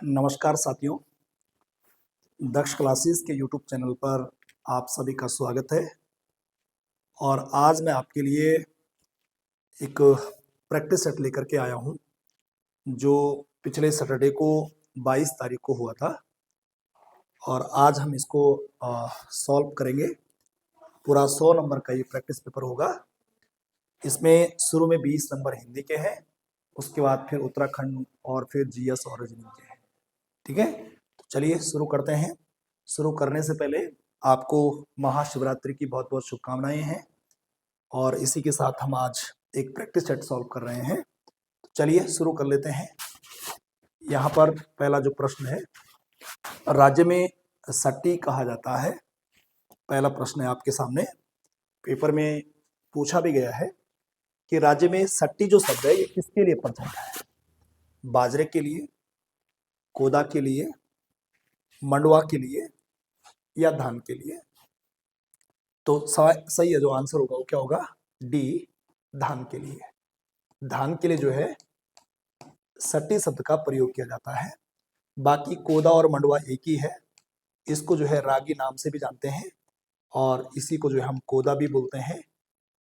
नमस्कार साथियों, दक्ष क्लासेस के यूट्यूब चैनल पर आप सभी का स्वागत है। और आज मैं आपके लिए एक प्रैक्टिस सेट लेकर के आया हूं, जो पिछले सैटरडे को 22 तारीख को हुआ था और आज हम इसको सॉल्व करेंगे। पूरा 100 नंबर का ये प्रैक्टिस पेपर होगा। इसमें शुरू में 20 नंबर हिंदी के हैं, उसके बाद फिर उत्तराखंड और फिर जीएस और रीजनिंग के हैं। ठीक है, तो चलिए शुरू करते हैं। शुरू करने से पहले आपको महाशिवरात्रि की बहुत बहुत शुभकामनाएं हैं और इसी के साथ हम आज एक प्रैक्टिस सेट सॉल्व कर रहे हैं। तो चलिए शुरू कर लेते हैं। यहाँ पर पहला जो प्रश्न है, राज्य में सट्टी कहा जाता है। पहला प्रश्न है आपके सामने, पेपर में पूछा भी गया है कि राज्य में सट्टी जो शब्द है ये किसके लिए प्रचलित है? बाजरे के लिए, कोदा के लिए, मंडुआ के लिए या धान के लिए? तो सही है, जो आंसर होगा वो क्या होगा? डी, धान के लिए। धान के लिए जो है सट्टी शब्द का प्रयोग किया जाता है। बाकी कोदा और मंडुआ एक ही है। इसको जो है रागी नाम से भी जानते हैं और इसी को जो है हम कोदा भी बोलते हैं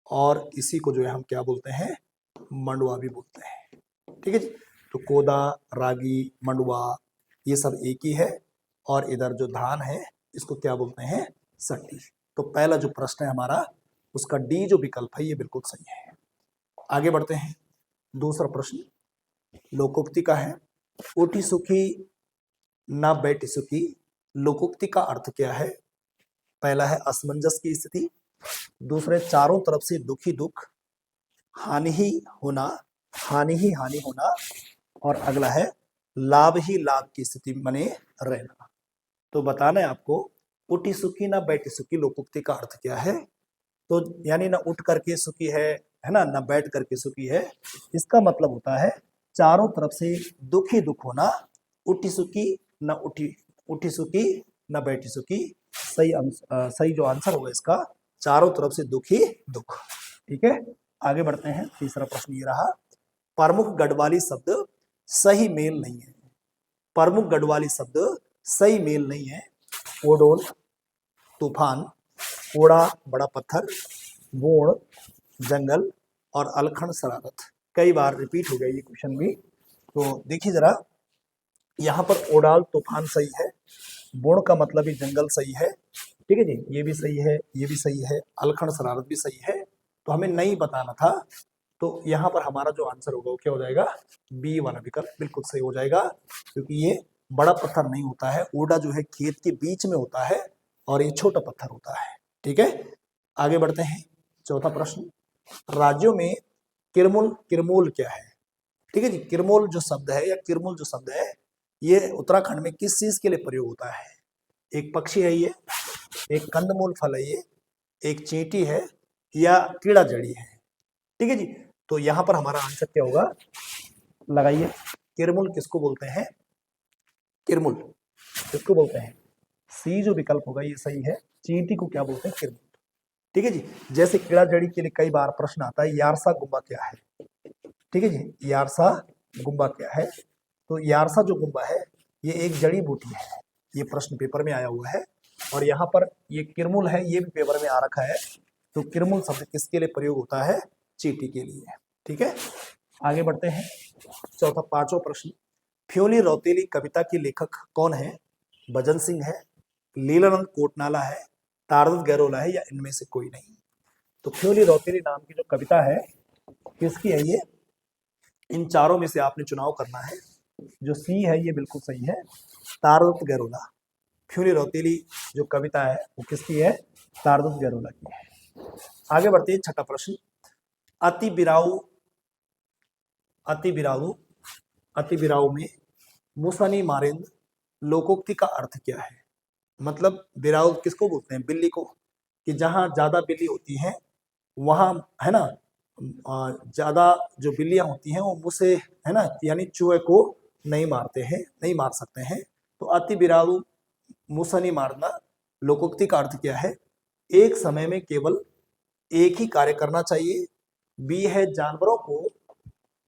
और इसी को जो है हम क्या बोलते हैं? मंडुआ भी बोलते हैं। ठीक है जी। तो कोदा, रागी, मंडुआ ये सब एक ही है और इधर जो धान है इसको क्या बोलते हैं? सट्टी। तो पहला जो प्रश्न है हमारा, उसका डी जो विकल्प है ये बिल्कुल सही है। आगे बढ़ते हैं। दूसरा प्रश्न लोकोक्ति का है। उठी सुखी ना बैठी सुखी, लोकोक्ति का अर्थ क्या है? पहला है असमंजस की स्थिति, दूसरे चारों तरफ से दुखी दुख, हानि ही होना, हानि ही हानि होना, और अगला है लाभ ही लाभ की स्थिति बने रहना। तो बताना है आपको उठी सुखी ना बैठी सुखी लोकोक्ति का अर्थ क्या है। तो यानी ना उठ करके सुखी है ना, ना बैठ करके सुखी है। इसका मतलब होता है चारों तरफ से दुखी दुख होना। उठी सुखी ना उठी सुखी ना बैठी सुखी। सही जो आंसर होगा इसका, चारों तरफ से दुखी दुख। ठीक है, आगे बढ़ते हैं। तीसरा प्रश्न ये रहा, प्रमुख गढ़वाली शब्द सही मेल नहीं है। प्रमुख गढ़वाली शब्द सही मेल नहीं है। ओडोल, तूफान, ओड़ा बड़ा पत्थर, बोड़ जंगल, और अलखन शरारत। कई बार रिपीट हो गया ये क्वेश्चन भी। तो देखिए जरा, यहाँ पर ओडाल तूफान सही है, बोड़ का मतलब ही जंगल सही है। ठीक है जी, ये भी सही है, ये भी सही है, अलखन शरारत भी सही है। तो हमें नहीं बताना था। तो यहाँ पर हमारा जो आंसर होगा वो क्या हो जाएगा? बी वाला विकल्प बिल्कुल सही हो जाएगा, क्योंकि ये बड़ा पत्थर नहीं होता है। ओडा जो है खेत के बीच में होता है और ये छोटा पत्थर होता है। ठीक है, आगे बढ़ते हैं। चौथा प्रश्न, राज्यों में किरमुल किरमूल क्या है? ठीक है जी, किरमूल जो शब्द है या किरमुल जो शब्द है ये उत्तराखंड में किस चीज के लिए प्रयोग होता है? एक पक्षी है ये, एक कंदमूल फल है ये, एक चींटी है, या कीड़ा जड़ी है? ठीक है जी, तो यहां पर हमारा आंसर क्या होगा? लगाइए, किरमुल किसको बोलते हैं? किरमुल किसको बोलते हैं? सी जो विकल्प होगा ये सही है। चींटी को क्या बोलते हैं? किरमुल। ठीक है जी, जैसे कीड़ा जड़ी के लिए कई बार प्रश्न आता है, यारसा गुम्बा क्या है? ठीक है जी, यारसा गुम्बा क्या है? तो यारसा जो गुम्बा है ये एक जड़ी बूटी है। ये प्रश्न पेपर में आया हुआ है और यहाँ पर ये किरमुल है, ये भी पेपर में आ रखा है। तो किरमुल शब्द किसके लिए प्रयोग होता है? चींटी के लिए। ठीक है, आगे बढ़ते हैं। चौथा पांचवा प्रश्न, फ्योली रौतेली कविता के लेखक कौन है? भजन सिंह है, लीलानंद कोटनाला है, तारद गैरोला है, या इनमें से कोई नहीं? तो फ्योली रौतेली नाम की जो कविता है किसकी है ये? इन चारों में से आपने चुनाव करना है। जो सी है ये बिल्कुल सही है, तारद गैरोला। फ्योली रौतेली जो कविता है वो किसकी है? तारद गैरोला की है। आगे बढ़ते हैं। छठा प्रश्न, अति बिराऊ अति बिराऊ अति बिराऊ में मुसनी मारिंद लोकोक्ति का अर्थ क्या है? मतलब बिराऊ किसको बोलते हैं? बिल्ली को, कि जहां ज्यादा बिल्ली होती हैं वहां है ना ज्यादा जो बिल्लियां होती हैं वो मुझसे है ना, यानी चूहे को नहीं मारते हैं, नहीं मार सकते हैं। तो अति बिराऊ मुसनी मारना लोकोक्ति का अर्थ क्या है? एक समय में केवल एक ही कार्य करना चाहिए। बी है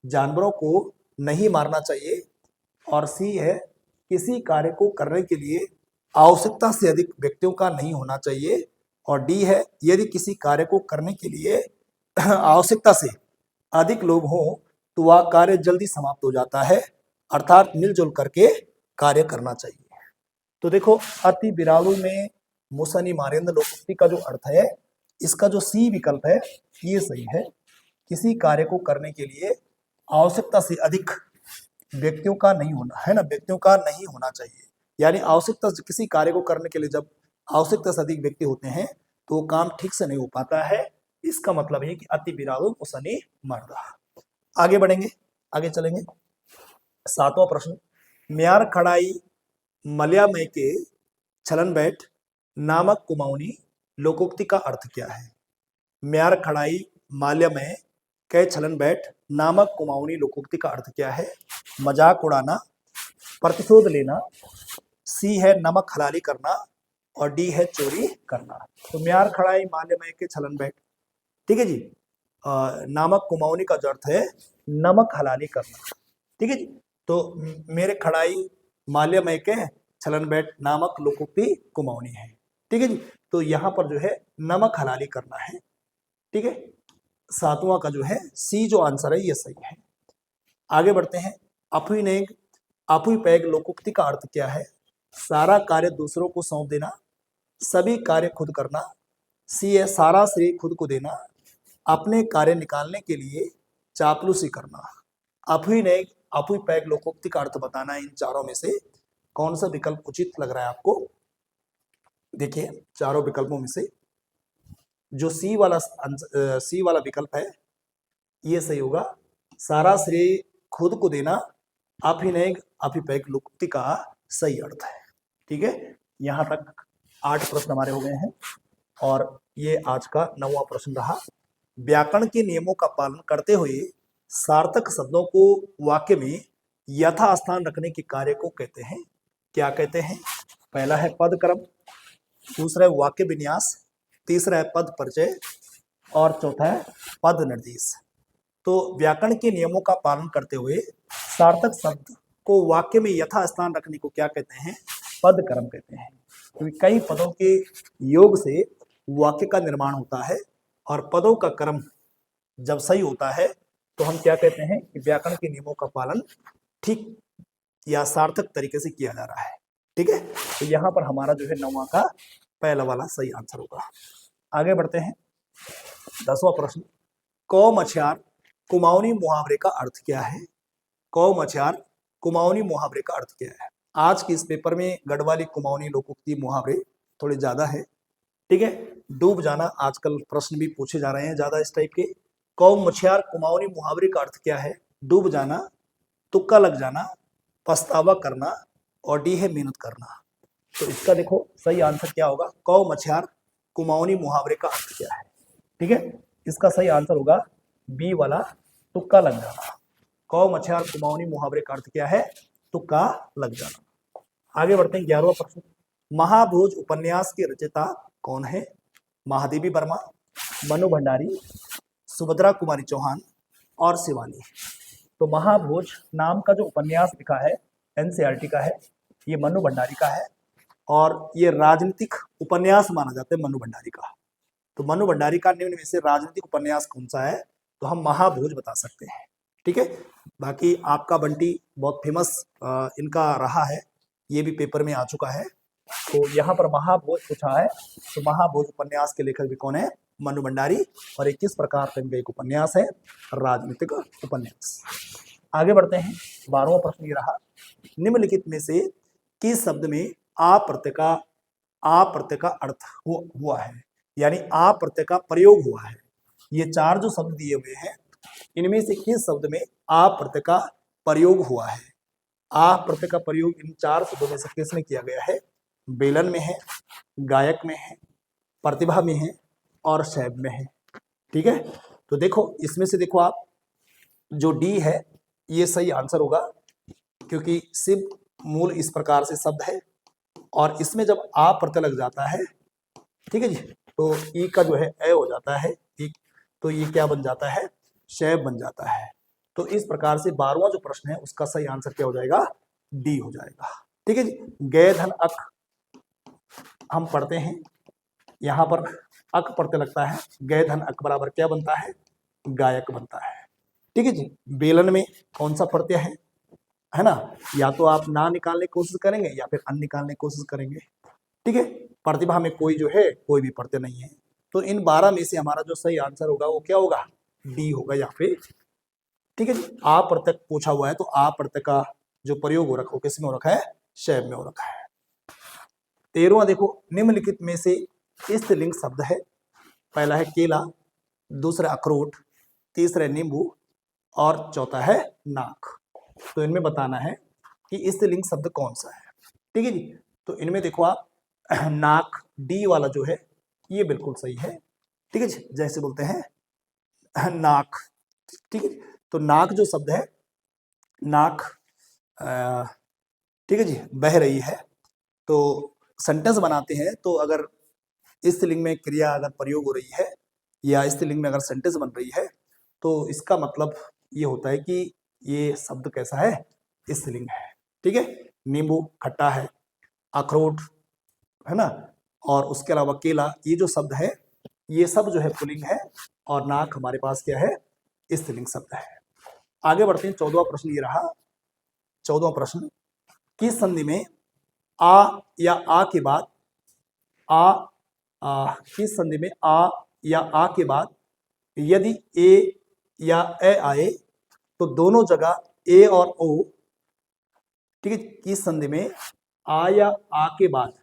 जानवरों को नहीं मारना चाहिए। और सी है किसी कार्य को करने के लिए आवश्यकता से अधिक व्यक्तियों का नहीं होना चाहिए। और डी है, यदि किसी कार्य को करने के लिए आवश्यकता से अधिक लोग हों तो वह कार्य जल्दी समाप्त हो जाता है, अर्थात मिलजुल करके कार्य करना चाहिए। तो देखो, अति विराड़ु में मुसनि मारेंद्र लोकोक्ति का जो अर्थ है, इसका जो सी विकल्प है ये सही है। किसी कार्य को करने के लिए आवश्यकता से अधिक व्यक्तियों का नहीं होना है ना, व्यक्तियों का नहीं होना चाहिए। यानी आवश्यकता से किसी कार्य को करने के लिए जब आवश्यकता से अधिक व्यक्ति होते हैं तो वो काम ठीक से नहीं हो पाता है। इसका मतलब है कि अति विराड़ु मुसनि मर्दा। आगे बढ़ेंगे, आगे चलेंगे। 7वां प्रश्न, म्यार खड़ाई मलयामय के छलन बैठ नामक कुमाऊनी लोकोक्ति का अर्थ क्या है? म्यार खड़ाई माल्यमय के छलन बैठ नामक कुमाऊनी लोकोक्ति का अर्थ क्या है? मजाक उड़ाना, प्रतिशोध लेना, सी है नमक हलाली करना और डी है चोरी करना। तो म्यार खड़ाई माल्यमय के छलन बैठ, ठीक है जी, नामक कुमाऊनी का जो अर्थ है नमक हलाली करना, ठीक है जी। तो मेरे खड़ाई माल्यमय के छलन बैठ नामक लोकोक्ति कुमाऊनी है, ठीक है जी। तो यहाँ पर जो है नमक हलाली करना है, ठीक है। 7वां का जो है सी जो आंसर है ये सही है। आगे बढ़ते हैं। अपुई नेग अपुई पैग लोकोक्ति का अर्थ क्या है? सारा कार्य दूसरों को सौंप देना, सभी कार्य खुद करना, सी है सारा श्रेय खुद को देना, अपने कार्य निकालने के लिए चापलूसी करना। अपुई नेग अपुई पैग लोकोक्ति का अर्थ बताना है। इन चारों में से कौन सा विकल्प उचित लग रहा है आपको? देखिए, चारों विकल्पों में से जो सी वाला विकल्प है ये सही होगा। सारा श्रेय खुद को देना अभिनय अभिपैक लोकोक्ति का सही अर्थ है, ठीक है। यहाँ तक 8 प्रश्न हमारे हो गए हैं और ये आज का 9वां प्रश्न रहा। व्याकरण के नियमों का पालन करते हुए सार्थक शब्दों को वाक्य में यथास्थान रखने के कार्य को कहते हैं, क्या कहते हैं? पहला है पद क्रम, दूसरा है वाक्य विन्यास, तीसरा है पद परिचय और चौथा है पद निर्देश। तो व्याकरण के नियमों का पालन करते हुए सार्थक शब्द को वाक्य में यथास्थान रखने को क्या कहते हैं? पद क्रम कहते हैं। क्योंकि कई पदों के योग से वाक्य का निर्माण होता है और पदों का क्रम जब सही होता है तो हम क्या कहते हैं कि व्याकरण के नियमों का पालन ठीक या सार्थक तरीके से किया जा रहा है, ठीक है। तो यहाँ पर हमारा जो है 9वां का पहला वाला सही आंसर होगा। आगे बढ़ते हैं। 10वां प्रश्न, कौ मछियार कुमाऊनी मुहावरे का अर्थ क्या है? कौ मछियार कुमाऊनी मुहावरे का अर्थ क्या है? आज के इस पेपर में गढ़वाली कुमाऊनी लोकोक्ति मुहावरे थोड़े ज्यादा है, ठीक है। डूब जाना आजकल प्रश्न भी पूछे जा रहे हैं ज्यादा इस टाइप के। कौ मछियार कुमाऊनी मुहावरे का अर्थ क्या है? डूब जाना, तुक्का लग जाना, पछतावा करना और डी है मेहनत करना। तो इसका देखो सही आंसर क्या होगा? कौ मछियार कुमाऊनी मुहावरे का अर्थ क्या है, ठीक है। इसका सही आंसर होगा बी वाला, तुक्का लग जाना। कौ मछियार कुमाऊनी मुहावरे का अर्थ क्या है? तुक्का लग जाना। आगे बढ़ते हैं। 11वां प्रश्न, महाभोज उपन्यास के रचयिता कौन है? महादेवी वर्मा, मनु भंडारी, सुभद्रा कुमारी चौहान और शिवानी। तो महाभोज नाम का जो उपन्यास लिखा है एनसीईआरटी का है, ये मनु भंडारी का है और ये राजनीतिक उपन्यास माना जाता है मनु भंडारी का। तो मनु भंडारी का निम्न में से राजनीतिक उपन्यास कौन सा है? तो हम महाभोज बता सकते हैं, ठीक है। बाकी आपका बंटी बहुत फेमस इनका रहा है, ये भी पेपर में आ चुका है। तो यहाँ पर महाभोज पूछा है, तो महाभोज उपन्यास के लेखक भी कौन है? मनु भंडारी। और 21 प्रकार का इनका एक उपन्यास है, राजनीतिक उपन्यास। आगे बढ़ते हैं। 12वां प्रश्न ये रहा, निम्नलिखित में से किस शब्द में आ प्रत्यय का अर्थ हुआ है, यानी आ प्रत्यय का प्रयोग हुआ है? ये 4 जो शब्द दिए हुए हैं इनमें से किस शब्द में आ प्रत्यय का प्रयोग हुआ है? आ प्रत्यय का प्रयोग इन 4 शब्दों में से किसमें किया गया है? बेलन में है, गायक में है, प्रतिभा में है और शैव में है, ठीक है। तो देखो इसमें से देखो आप, जो डी है ये सही आंसर होगा क्योंकि शिव मूल इस प्रकार से शब्द है और इसमें जब आ प्रत्यय लग जाता है, ठीक है जी, तो ई का जो है ए हो जाता है, तो ये क्या बन जाता है? शैव बन जाता है। तो इस प्रकार से 12वां जो प्रश्न है उसका सही आंसर क्या हो जाएगा? डी हो जाएगा। ठीक है जी। गय धन अक हम पढ़ते हैं, यहां पर अक पढ़ते लगता है, गय धन अक बराबर क्या बनता है, गायक बनता है। ठीक है जी। बेलन में कौन सा प्रत्यय है ना, या तो आप ना निकालने की कोशिश करेंगे या फिर अन निकालने की कोशिश करेंगे। ठीक है, प्रतिभा में कोई जो है कोई भी प्रत्यय नहीं है, तो इन 12 में से हमारा जो सही आंसर होगा वो क्या होगा, डी होगा यहाँ पे। ठीक है जी। आ प्रत्यय पूछा हुआ है तो आ प्रत्यय का जो प्रयोग हो रखा है किस में हो रखा है, शैव में हो रखा है। 13वां देखो, निम्नलिखित में से स्त्रीलिंग शब्द है, पहला है केला, दूसरा अखरोट, तीसरा नींबू और चौथा है नाक। तो इनमें बताना है कि स्त्रीलिंग शब्द कौन सा है। ठीक है जी। तो इनमें देखो आप नाक, डी वाला जो है ये बिल्कुल सही है। ठीक है जी, जैसे बोलते हैं नाक। ठीक है, तो नाक जो शब्द है, नाक ठीक है जी, बह रही है, तो सेंटेंस बनाते हैं तो अगर स्त्रीलिंग में क्रिया अगर प्रयोग हो रही है या स्त्रीलिंग में अगर सेंटेंस बन रही है तो इसका मतलब ये होता है कि ये शब्द कैसा है, स्त्रीलिंग है। ठीक है, नींबू खट्टा है, अखरोट है ना, और उसके अलावा केला, ये जो शब्द है ये सब जो है पुल्लिंग है, और नाक हमारे पास क्या है, स्त्रीलिंग शब्द है। आगे बढ़ते हैं, 14वां प्रश्न ये रहा। 14वां प्रश्न, किस संधि में आ या आ के बाद किस संधि में आ या आ के बाद यदि ए या ए आए तो दोनों जगह ए और ओ, ठीक है, किस संधि में आ या आ के बाद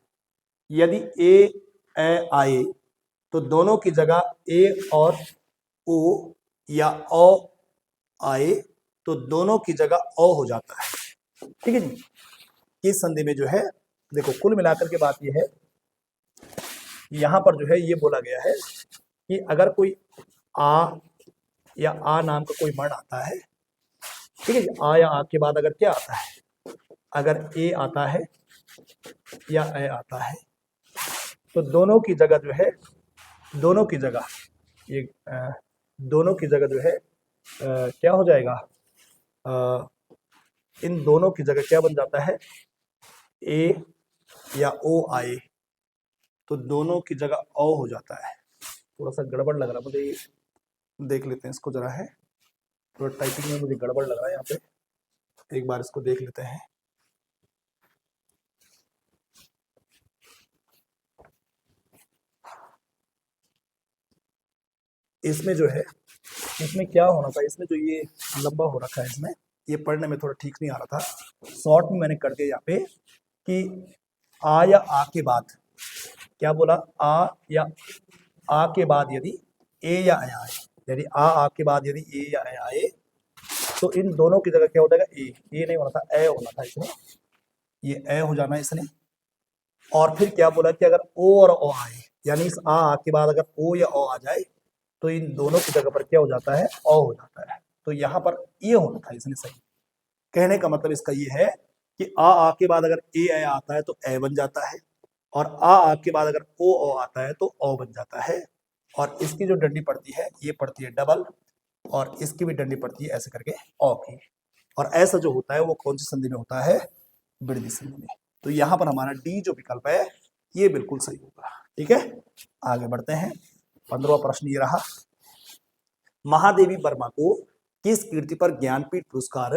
यदि ए आए तो दोनों की जगह ए और ओ, या ओ आए तो दोनों की जगह ओ हो जाता है। ठीक है जी। किस संधि में जो है, देखो कुल मिलाकर के बात यह है, यहां पर जो है ये बोला गया है कि अगर कोई आ या आ नाम का कोई वर्ण आता है, ठीक है जी, आ या आ के बाद अगर क्या आता है, अगर ए आता है या ए आता है तो दोनों की जगह जो है, दोनों की जगह ये दोनों की जगह जो है क्या हो जाएगा, इन दोनों की जगह क्या बन जाता है, ए या ओ आए तो दोनों की जगह ओ हो जाता है। थोड़ा सा गड़बड़ लग रहा है मुझे, देख लेते हैं इसको जरा, है थोड़ा टाइपिंग में मुझे गड़बड़ लग रहा है यहाँ पे, एक बार इसको देख लेते हैं। इसमें जो है, इसमें क्या होना था, इसमें जो ये लंबा हो रखा है, इसमें ये पढ़ने में थोड़ा ठीक नहीं आ रहा था, शॉर्ट में मैंने कर दिया यहाँ पे कि आ या आ के बाद, क्या बोला, आ या आ के बाद यदि ए या ए आए, यदि आ के बाद यदि ए या ए आए तो इन दोनों की जगह क्या हो जाएगा, ए नहीं होना था, ए होना था इसमें, ये ए हो जाना इसने। और फिर क्या बोला कि अगर ओ और ओ आए, यानी इस आ के बाद अगर ओ या ओ आ जाए तो इन दोनों की जगह पर क्या हो जाता है, ओ हो जाता है। तो यहाँ पर ये होना था इसने सही। कहने का मतलब इसका ये है कि आ के बाद अगर ए आता है तो ए बन जाता है, और आ के बाद अगर ओ आता है तो ओ बन जाता है, और इसकी जो डंडी पड़ती है ये पड़ती है डबल, और इसकी भी डंडी पड़ती है ऐसे करके ओ की, और ऐसा जो होता है वो कौन सी संधि में होता है, वृद्धि संधि में। तो यहाँ पर हमारा डी जो विकल्प है ये बिल्कुल सही होगा। ठीक है, आगे बढ़ते हैं। 15वां प्रश्न ये रहा, महादेवी वर्मा को किस कीर्ति पर ज्ञानपीठ पुरस्कार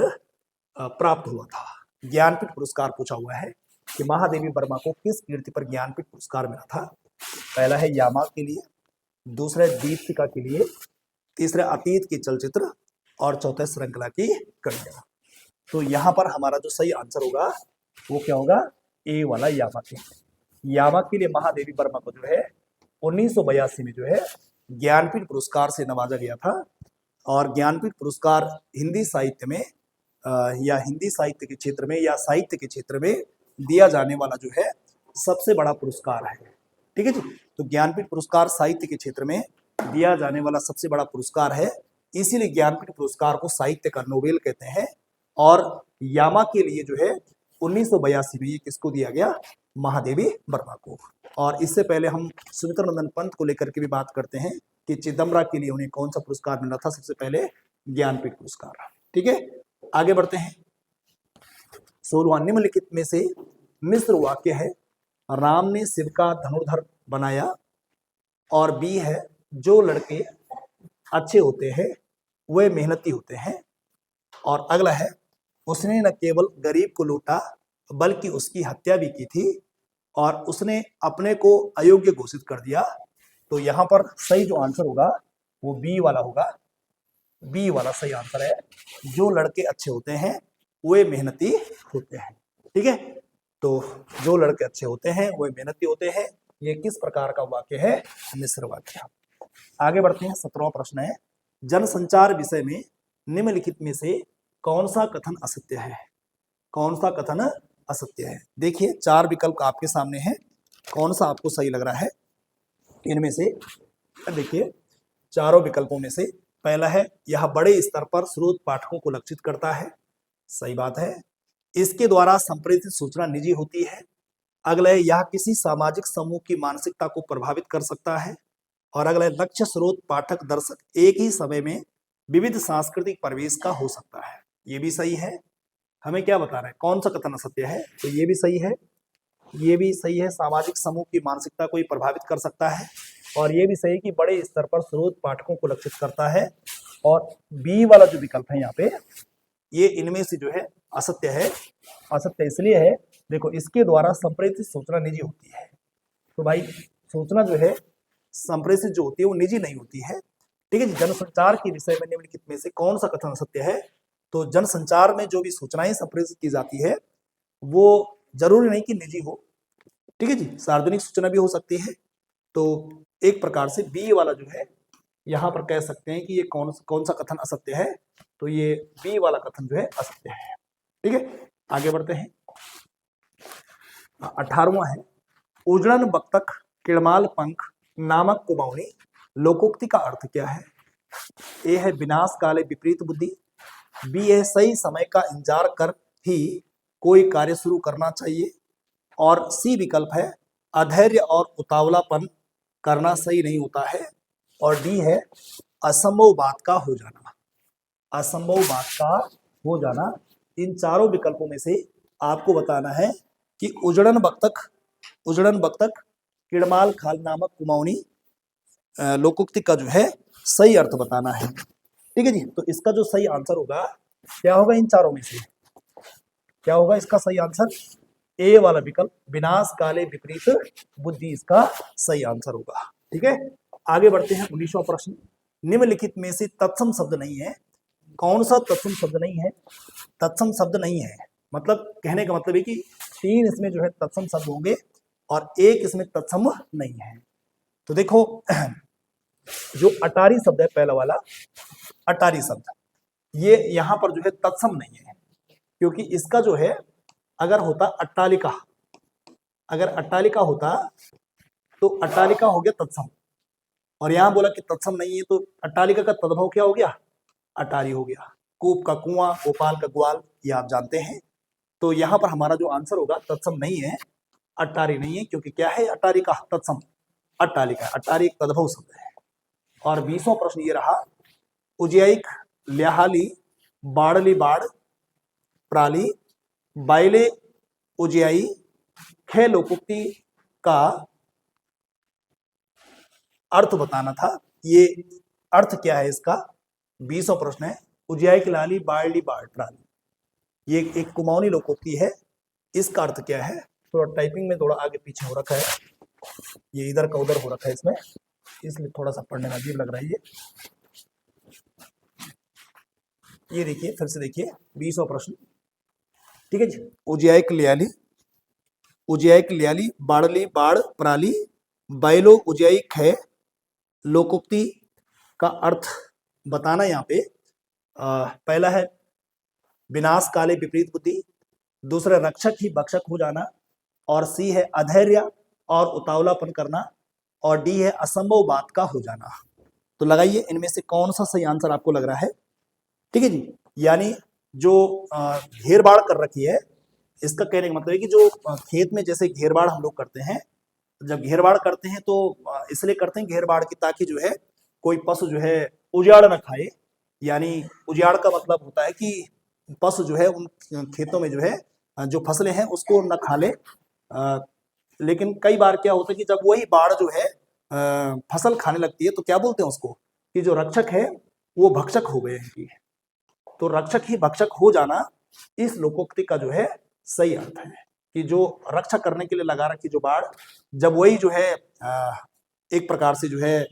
प्राप्त हुआ था। ज्ञानपीठ पुरस्कार पूछा हुआ है कि महादेवी वर्मा को किस कीर्ति पर ज्ञानपीठ पुरस्कार मिला था। पहला है यामा के लिए, दूसरा है दीपिका के लिए, तीसरा अतीत के चलचित्र, और चौथा श्रृंखला की कड़ियां। तो यहाँ पर हमारा जो सही आंसर होगा वो क्या होगा, ए वाला यामा के। यामा के लिए महादेवी वर्मा को जो है 1982 में जो है ज्ञानपीठ पुरस्कार से नवाजा गया था, और ज्ञानपीठ पुरस्कार हिंदी साहित्य में या हिंदी साहित्य के क्षेत्र में या साहित्य के क्षेत्र में दिया जाने वाला जो है सबसे बड़ा पुरस्कार है। ठीक है जी, तो ज्ञानपीठ पुरस्कार साहित्य के क्षेत्र में दिया जाने वाला सबसे बड़ा पुरस्कार है, इसीलिए ज्ञानपीठ पुरस्कार को साहित्य का नोबेल कहते हैं। और यामा के लिए जो है 1982 में ये किसको दिया गया, महादेवी वर्मा को। और इससे पहले हम सुमित्रा नंदन पंत को लेकर के भी बात करते हैं कि चिदम्बरा के लिए उन्हें कौन सा पुरस्कार मिला था, सबसे पहले ज्ञानपीठ पुरस्कार। ठीक है, आगे बढ़ते हैं। 16वां, निम्नलिखित में से मिश्र वाक्य है राम ने शिव का धनुर्धर बनाया, और बी है जो लड़के अच्छे होते हैं वे मेहनती होते हैं, और अगला है उसने न केवल गरीब को लूटा बल्कि उसकी हत्या भी की थी और उसने अपने को अयोग्य घोषित कर दिया। तो यहाँ पर सही जो आंसर होगा वो बी वाला होगा, बी वाला सही आंसर है। जो लड़के अच्छे होते हैं वे मेहनती होते हैं। ठीक है, तो जो लड़के अच्छे होते हैं वे मेहनती होते हैं, ये किस प्रकार का वाक्य है? मिश्र वाक्य। आगे बढ़ते हैं। 17वां प्रश्न है, जनसंचार विषय में निम्नलिखित में से कौन सा कथन असत्य है? कौन सा कथन असत्य है? देखिए 4 विकल्प आपके सामने हैं, कौन सा आपको सही लग रहा है इनमें से? देखिए चारों विकल्पों में से पहला है यह बड़े स्तर पर स्रोत पाठकों को लक्षित करता है, सही बात है। इसके द्वारा संप्रेषित सूचना निजी होती है। अगला है यह किसी सामाजिक समूह की मानसिकता को प्रभावित कर सकता है, और अगला है लक्ष्य स्रोत पाठक दर्शक एक ही समय में विविध सांस्कृतिक परिवेश का हो सकता है, ये भी सही है। हमें क्या बता रहा है कौन सा कथन असत्य है? तो ये भी सही है, ये भी सही है, सामाजिक समूह की मानसिकता को ही प्रभावित कर सकता है, और ये भी सही है कि बड़े स्तर पर स्रोत पाठकों को लक्षित करता है। और बी वाला जो विकल्प है यहाँ पे, ये इनमें से जो है असत्य है। असत्य इसलिए है, देखो इसके द्वारा संप्रेषित सूचना निजी होती है। तो भाई सूचना जो है संप्रेषित जो होती है वो निजी नहीं होती है। ठीक है जी। जनसंचार के विषय में निम्नलिखित में से कौन सा कथन असत्य है? तो जनसंचार में जो भी सूचनाएं संप्रेषित की जाती है वो जरूरी नहीं कि निजी हो। ठीक है जी, सार्वजनिक सूचना भी हो सकती है। तो एक प्रकार से बी वाला जो है यहाँ पर कह सकते हैं कि ये कौन सा कथन असत्य है? तो ये बी वाला कथन जो है असत्य है। ठीक है, आगे बढ़ते हैं। 18वां है, उजड़न बक्तक किड़माल पंख नामक कुमाऊनी लोकोक्ति का अर्थ क्या है? ए है विनाश काले विपरीत बुद्धि, बी है सही समय का इंतजार कर ही कोई कार्य शुरू करना चाहिए, और सी विकल्प है अधैर्य और उतावलापन करना सही नहीं होता है, और डी है असंभव बात का हो जाना। असंभव बात का हो जाना। इन चारों विकल्पों में से आपको बताना है कि उजड़न बक्तक किड़माल खाल नामक कुमाऊनी लोकोक्ति का जो है सही अर्थ बताना है। ठीक है जी, तो इसका जो सही आंसर होगा क्या होगा? इन चारों में से क्या होगा इसका सही आंसर? ए वाला विकल्प विनाश काले विपरीत बुद्धि इसका सही आंसर होगा। ठीक है, आगे बढ़ते हैं। 19वां प्रश्न, निम्नलिखित में से तत्सम शब्द नहीं है। कौन सा तत्सम शब्द नहीं है? तत्सम शब्द नहीं है मतलब कहने का मतलब है कि 3 इसमें जो है तत्सम शब्द होंगे और एक इसमें तत्सम नहीं है। तो देखो जो अटारी शब्द है पहला वाला अटारी शब्द, ये यहाँ पर जो है तत्सम नहीं है, क्योंकि इसका जो है अगर होता अट्टालिका, अगर अट्टालिका होता तो अट्टालिका हो गया तत्सम, और यहाँ बोला कि तत्सम नहीं है तो अट्टालिका का तद्भव क्या हो गया? अटारी हो गया। कूप का कुआं, गोपाल का ग्वाल, ये आप जानते हैं। तो यहाँ पर हमारा जो आंसर होगा तत्सम नहीं है, अट्टारी नहीं है, क्योंकि क्या है अटारी का तत्सम अट्टालिका, अट्टारी एक तद्भव शब्द है। और 20वां प्रश्न ये रहा, उज्जैक ल्याहाली बाड़ली बाड़ प्राली बाइले उज्जैई खे लोकोक्ति का अर्थ बताना था। ये अर्थ क्या है इसका? 20वां प्रश्न है, उज्जैक लाली बाड़ली बाड़ प्राली, ये एक कुमाऊनी लोकोक्ति है, इसका अर्थ क्या है? थोड़ा टाइपिंग में थोड़ा आगे पीछे हो रखा है, ये इधर का उधर हो रखा है इसमें, इसलिए थोड़ा सा पढ़ने में अजीब लग रहा है। ये देखिए फिर से देखिए 20वां प्रश्न। ठीक है जी, उज्जैक लियाली बाड़ली बाड़ प्राली बैलो उज्जैई खे लोकोक्ति का अर्थ बताना। यहाँ पे पहला है विनाश काले विपरीत बुद्धि, दूसरा रक्षक ही भक्षक हो जाना, और सी है अधैर्य और उतावलापन करना, और डी है असंभव बात का हो जाना। तो लगाइए इनमें से कौन सा सही आंसर आपको लग रहा है? ठीक है जी, यानी जो घेरबाड़ कर रखी है, इसका कहने का मतलब है कि जो खेत में जैसे घेरबाड़ हम लोग करते हैं, जब घेरबाड़ करते हैं तो इसलिए करते हैं घेरबाड़ की ताकि जो है कोई पशु जो है उजाड़ न खाए। यानी उजाड़ का मतलब होता है कि पशु जो है उन खेतों में जो है जो फसलें हैं उसको न खा ले। लेकिन कई बार क्या होता है कि जब वही बाढ़ जो है फसल खाने लगती है तो क्या बोलते हैं उसको कि जो रक्षक है वो भक्षक हो गए हैं। तो रक्षक ही भक्षक हो जाना इस लोकोक्ति का जो है सही अर्थ है कि जो रक्षा करने के लिए लगा रखी जो बाढ़, जब वही जो है एक प्रकार से जो है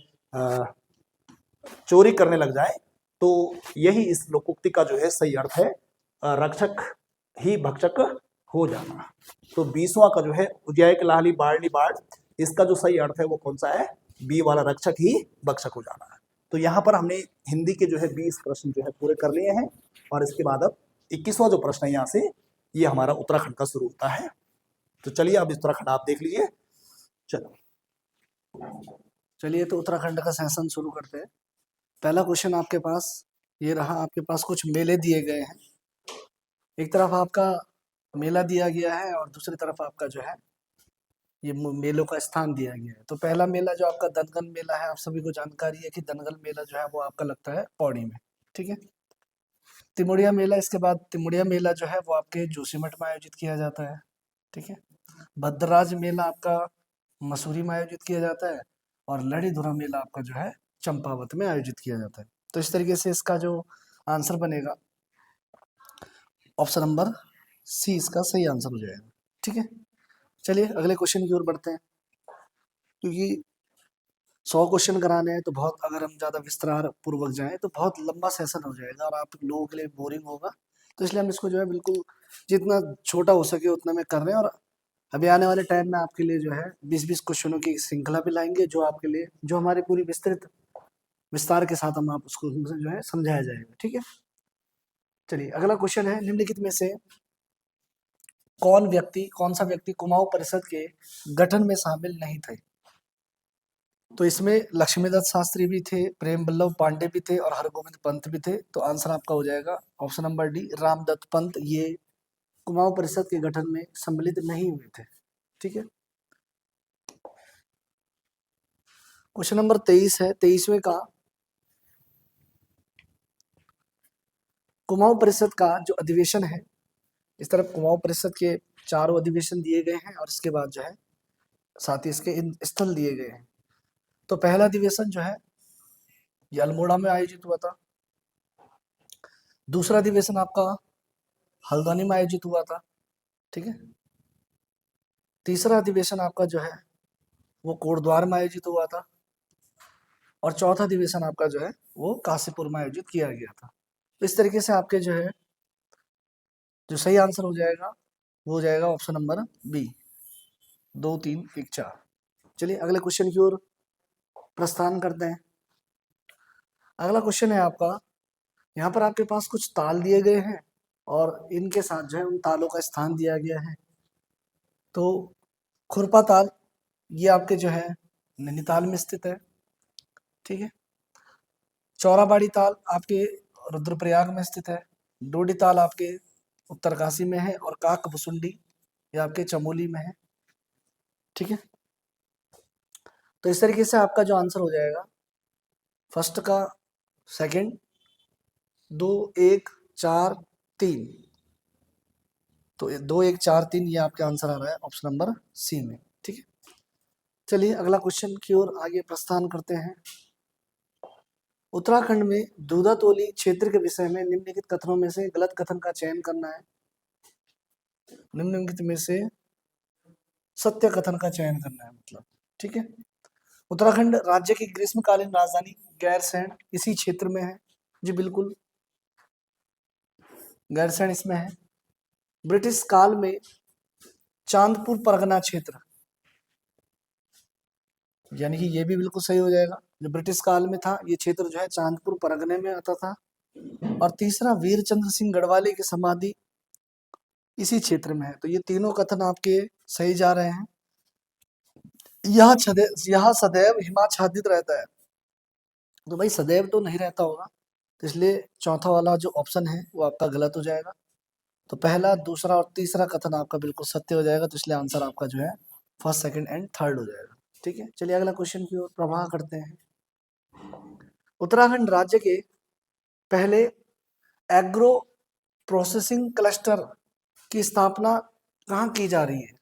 चोरी करने लग जाए, तो यही इस लोकोक्ति का जो है सही अर्थ है, रक्षक ही भक्षक हो जाना। तो 20वां का जो है उद्यायक लाहली बाढ़ली बाढ़, इसका जो सही अर्थ है वो कौन सा है? बी वाला, रक्षक ही भक्षक हो जाना। तो यहाँ पर हमने हिंदी के जो है 20 प्रश्न जो है पूरे कर लिए हैं और इसके बाद अब 21वां जो प्रश्न है यहाँ से ये हमारा उत्तराखंड का शुरू होता है। तो चलिए अब उत्तराखंड आप देख लीजिए। चलिए तो उत्तराखंड का सेशन शुरू करते हैं। पहला क्वेश्चन आपके पास ये रहा, आपके पास कुछ मेले दिए गए हैं। एक तरफ आपका मेला दिया गया है और दूसरी तरफ आपका जो है ये मेलों का स्थान दिया गया है। तो पहला मेला जो आपका दनगल मेला है, आप सभी को जानकारी है कि दनगल मेला जो है वो आपका लगता है पौड़ी में, ठीक है। तिमुड़िया मेला, इसके बाद तिमुड़िया मेला जो है वो आपके जोशीमठ में आयोजित किया जाता है, ठीक है। भद्रराज मेला आपका मसूरी में आयोजित किया जाता है और लड़ीधुरा मेला आपका जो है चंपावत में आयोजित किया जाता है। तो इस तरीके से इसका जो आंसर बनेगा ऑप्शन नंबर सी इसका सही आंसर हो जाएगा, ठीक है। चलिए अगले क्वेश्चन की ओर बढ़ते हैं, क्योंकि 100 क्वेश्चन कराने हैं तो बहुत, अगर हम ज़्यादा विस्तार पूर्वक जाएं तो बहुत लंबा सेशन हो जाएगा और आप लोगों के लिए बोरिंग होगा। तो इसलिए हम इसको जो है बिल्कुल जितना छोटा हो सके उतना में कर रहे हैं। और अभी आने वाले टाइम में आपके लिए जो है 20-20 क्वेश्चनों की श्रृंखला भी लाएंगे, जो आपके लिए जो हमारी पूरी विस्तार के साथ हम आप उसको जो है समझाया जाएगा, ठीक है। चलिए अगला क्वेश्चन है, निम्नलिखित में से कौन सा व्यक्ति कुमाऊं परिषद के गठन में शामिल नहीं थे? तो इसमें लक्ष्मीदत्त शास्त्री भी थे, प्रेम वल्लभ पांडे भी थे और हरगोविंद पंत भी थे। तो आंसर आपका हो जाएगा option number D, Ramdatt Pant. ये कुमाऊं परिषद के गठन में सम्मिलित नहीं हुए थे, ठीक है। क्वेश्चन नंबर 23 है, 23वें का, कुमाऊं परिषद का जो अधिवेशन है, इस तरफ कुमाऊं परिषद के चारों अधिवेशन दिए गए हैं और इसके बाद जो है साथ ही इसके स्थल दिए गए हैं। तो पहला अधिवेशन जो है ये अल्मोड़ा में आयोजित हुआ था। दूसरा अधिवेशन आपका हल्द्वानी में आयोजित हुआ था, ठीक है। तीसरा अधिवेशन आपका जो है वो कोटद्वार में आयोजित हुआ था और चौथा अधिवेशन आपका जो है वो काशीपुर में आयोजित किया गया था। तो इस तरीके से आपके जो है जो सही आंसर हो जाएगा वो हो जाएगा ऑप्शन नंबर बी, 2, 3, 1, 4। चलिए अगले क्वेश्चन की ओर प्रस्थान करते हैं। अगला क्वेश्चन है आपका, यहाँ पर आपके पास कुछ ताल दिए गए हैं और इनके साथ जो है उन तालों का स्थान दिया गया है। तो खुरपा ताल ये आपके जो है नैनीताल में स्थित है, ठीक है। चौराबाड़ी ताल आपके रुद्रप्रयाग में स्थित है। डोडी ताल आपके उत्तरकाशी में है और काक भुसुंडी ये आपके चमोली में है, ठीक है। तो इस तरीके से आपका जो आंसर हो जाएगा फर्स्ट का सेकंड 2, 1, 4, 3, तो 2, 1, 4, 3 ये आपका आंसर आ रहा है ऑप्शन नंबर सी में, ठीक है। चलिए अगला क्वेश्चन की ओर आगे प्रस्थान करते हैं। उत्तराखंड में दूधातोली क्षेत्र के विषय में निम्नलिखित कथनों में से गलत कथन का चयन करना है। निम्नलिखित में से सत्य कथन का चयन करना है, मतलब, ठीक है। उत्तराखंड राज्य की ग्रीष्मकालीन राजधानी गैरसैंण इसी क्षेत्र में है। जी बिल्कुल, गैरसैंण इसमें है। ब्रिटिश काल में चांदपुर परगना क्षेत्र, यानी कि ये भी बिल्कुल सही हो जाएगा। जो ब्रिटिश काल में था ये क्षेत्र जो है चांदपुर परगने में आता था। और तीसरा वीरचंद्र सिंह गढ़वाली की समाधि इसी क्षेत्र में है। तो ये तीनों कथन आपके सही जा रहे हैं। यह सदैव हिमाच्छादित रहता है, तो भाई सदैव तो नहीं रहता होगा, तो इसलिए चौथा वाला जो ऑप्शन है वो आपका गलत हो जाएगा। तो पहला, दूसरा और तीसरा कथन आपका बिल्कुल सत्य हो जाएगा। तो इसलिए आंसर आपका जो है फर्स्ट, सेकंड एंड थर्ड हो जाएगा, ठीक है। चलिए अगला क्वेश्चन की ओर प्रवाह करते हैं। उत्तराखंड राज्य के पहले एग्रो प्रोसेसिंग क्लस्टर की स्थापना कहाँ की जा रही है?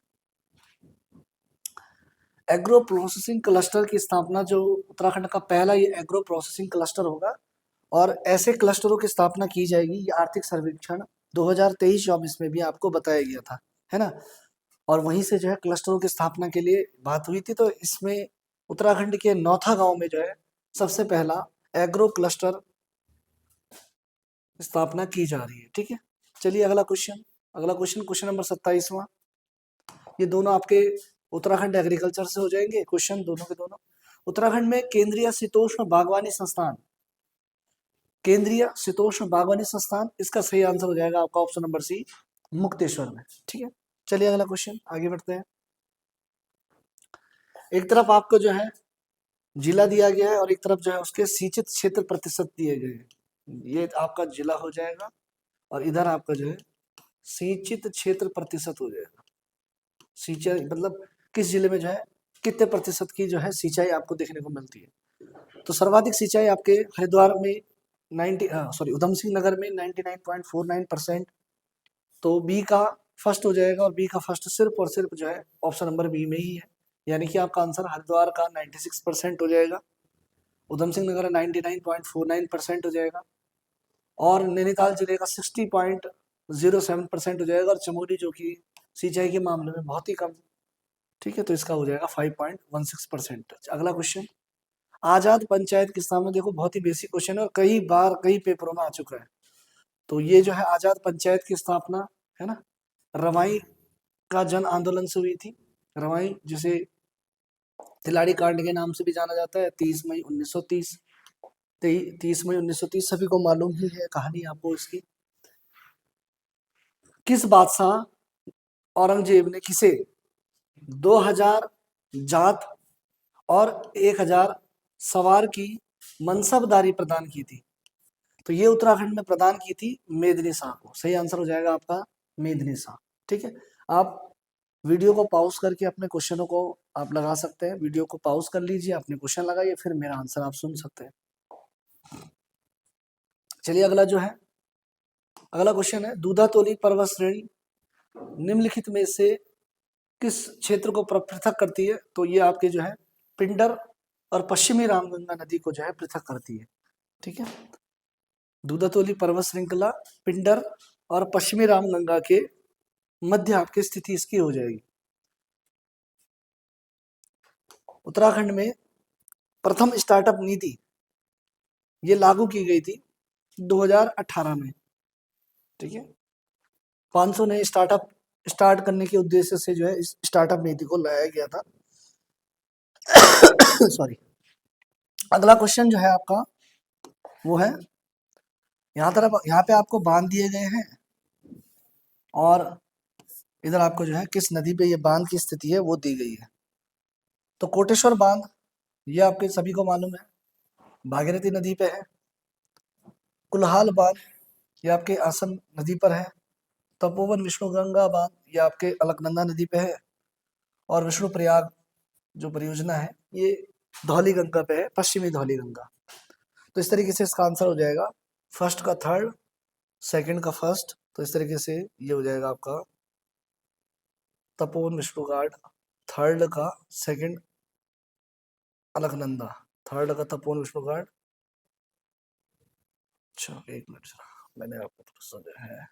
एग्रो प्रोसेसिंग क्लस्टर की स्थापना जो उत्तराखंड का पहला ये एग्रो प्रोसेसिंग क्लस्टर होगा, और ऐसे क्लस्टरों की स्थापना की जाएगी। ये आर्थिक सर्वेक्षण 2023-24 में भी आपको बताया गया था, है ना। और वहीं से जो है क्लस्टरों की स्थापना के लिए बात हुई थी। तो इसमें उत्तराखंड के नौथा गांव में जो है सबसे पहला एग्रो क्लस्टर स्थापना की जा रही है। ठीक है, चलिए अगला क्वेश्चन नंबर 27वां। ये दोनों आपके उत्तराखंड एग्रीकल्चर से हो जाएंगे क्वेश्चन, दोनों के दोनों। उत्तराखंड में केंद्रीय शीतोष्ण बागवानी संस्थान, केंद्रीय शीतोष्ण बागवानी संस्थान, इसका सही आंसर हो जाएगा आपका ऑप्शन नंबर सी, मुक्तेश्वर में। ठीक है, चलिए अगला क्वेश्चन आगे बढ़ते हैं। एक तरफ आपको जो है जिला दिया गया है और एक तरफ जो है उसके सिंचित क्षेत्र प्रतिशत दिए गए हैं। ये आपका जिला हो जाएगा और इधर आपका जो है सिंचित क्षेत्र प्रतिशत हो जाएगा। सिंचाई मतलब किस जिले में जो है कितने प्रतिशत की जो है सिंचाई आपको देखने को मिलती है। तो सर्वाधिक सिंचाई आपके हरिद्वार में उधम सिंह नगर में 99.49%। तो बी का फर्स्ट हो जाएगा, और बी का फर्स्ट सिर्फ और सिर्फ जो है ऑप्शन नंबर बी में ही है, यानी कि आपका आंसर हरिद्वार का 96% हो जाएगा, उधम सिंह नगर 99.49% हो जाएगा, और नैनीताल जिले का 60.07% हो जाएगा, और चमोली जो कि सिंचाई के मामले में बहुत ही कम। ठीक है, तो इसका हो जाएगा 5.16%। अगला क्वेश्चन, आजाद पंचायत की स्थापना, देखो बहुत ही बेसिक क्वेश्चन है और कई बार कई पेपरों में आ चुका है। तो ये जो है आजाद पंचायत की स्थापना है ना, रवाई का जन आंदोलन से हुई थी। रवाई जिसे तिलाड़ी कांड के नाम से भी जाना जाता है, 30 मई 1930। 30 मई 1930 सभी को मालूम ही है कहानी आपको इसकी। किस बादशाह औरंगजेब ने किसे 2000 जात और 1000 सवार की मनसबदारी प्रदान की थी? तो ये उत्तराखंड में प्रदान की थी मेदिनी शाह को। सही आंसर हो जाएगा आपका मेदिनी शाह। ठीक है, आप वीडियो को पॉज करके अपने क्वेश्चनों को आप लगा सकते हैं। वीडियो को पॉज कर लीजिए, अपने क्वेश्चन लगाइए, फिर मेरा आंसर आप सुन सकते हैं। चलिए अगला जो है, अगला क्वेश्चन है, दूधातोली पर्वत श्रेणी निम्नलिखित में से किस क्षेत्र को पृथक करती है? तो ये आपके जो है पिंडर और पश्चिमी रामगंगा नदी को जो है पृथक करती है। ठीक है, दूधातोली पर्वत श्रृंखला पिंडर और पश्चिमी रामगंगा के मध्य आपकी स्थिति इसकी हो जाएगी। उत्तराखंड में प्रथम स्टार्टअप नीति ये लागू की गई थी 2018 में। ठीक है, 500 नए स्टार्टअप स्टार्ट करने के उद्देश्य से जो है इस स्टार्टअप नीति को लाया गया था। सॉरी। अगला क्वेश्चन जो है आपका वो है, यहाँ पे आपको बांध दिए गए हैं और इधर आपको जो है किस नदी पे ये बांध की स्थिति है वो दी गई है। तो कोटेश्वर बांध ये आपके सभी को मालूम है, भागीरथी नदी पे है। कुल्हाल बांध ये आपके आसन नदी पर है। तपोवन विष्णुगंगा बांध ये आपके अलकनंदा नदी पे है। और विष्णु प्रयाग जो परियोजना है ये धौली गंगा पे है, पश्चिमी धौली गंगा। तो इस तरीके से इसका आंसर हो जाएगा फर्स्ट का थर्ड, सेकंड का फर्स्ट। तो इस तरीके से ये हो जाएगा आपका तपोवन विष्णु घाट, थर्ड का सेकंड अलकनंदा, थर्ड का तपोवन विष्णु घाट। अच्छा एक मिनट, मैंने आपको थोड़ा सा है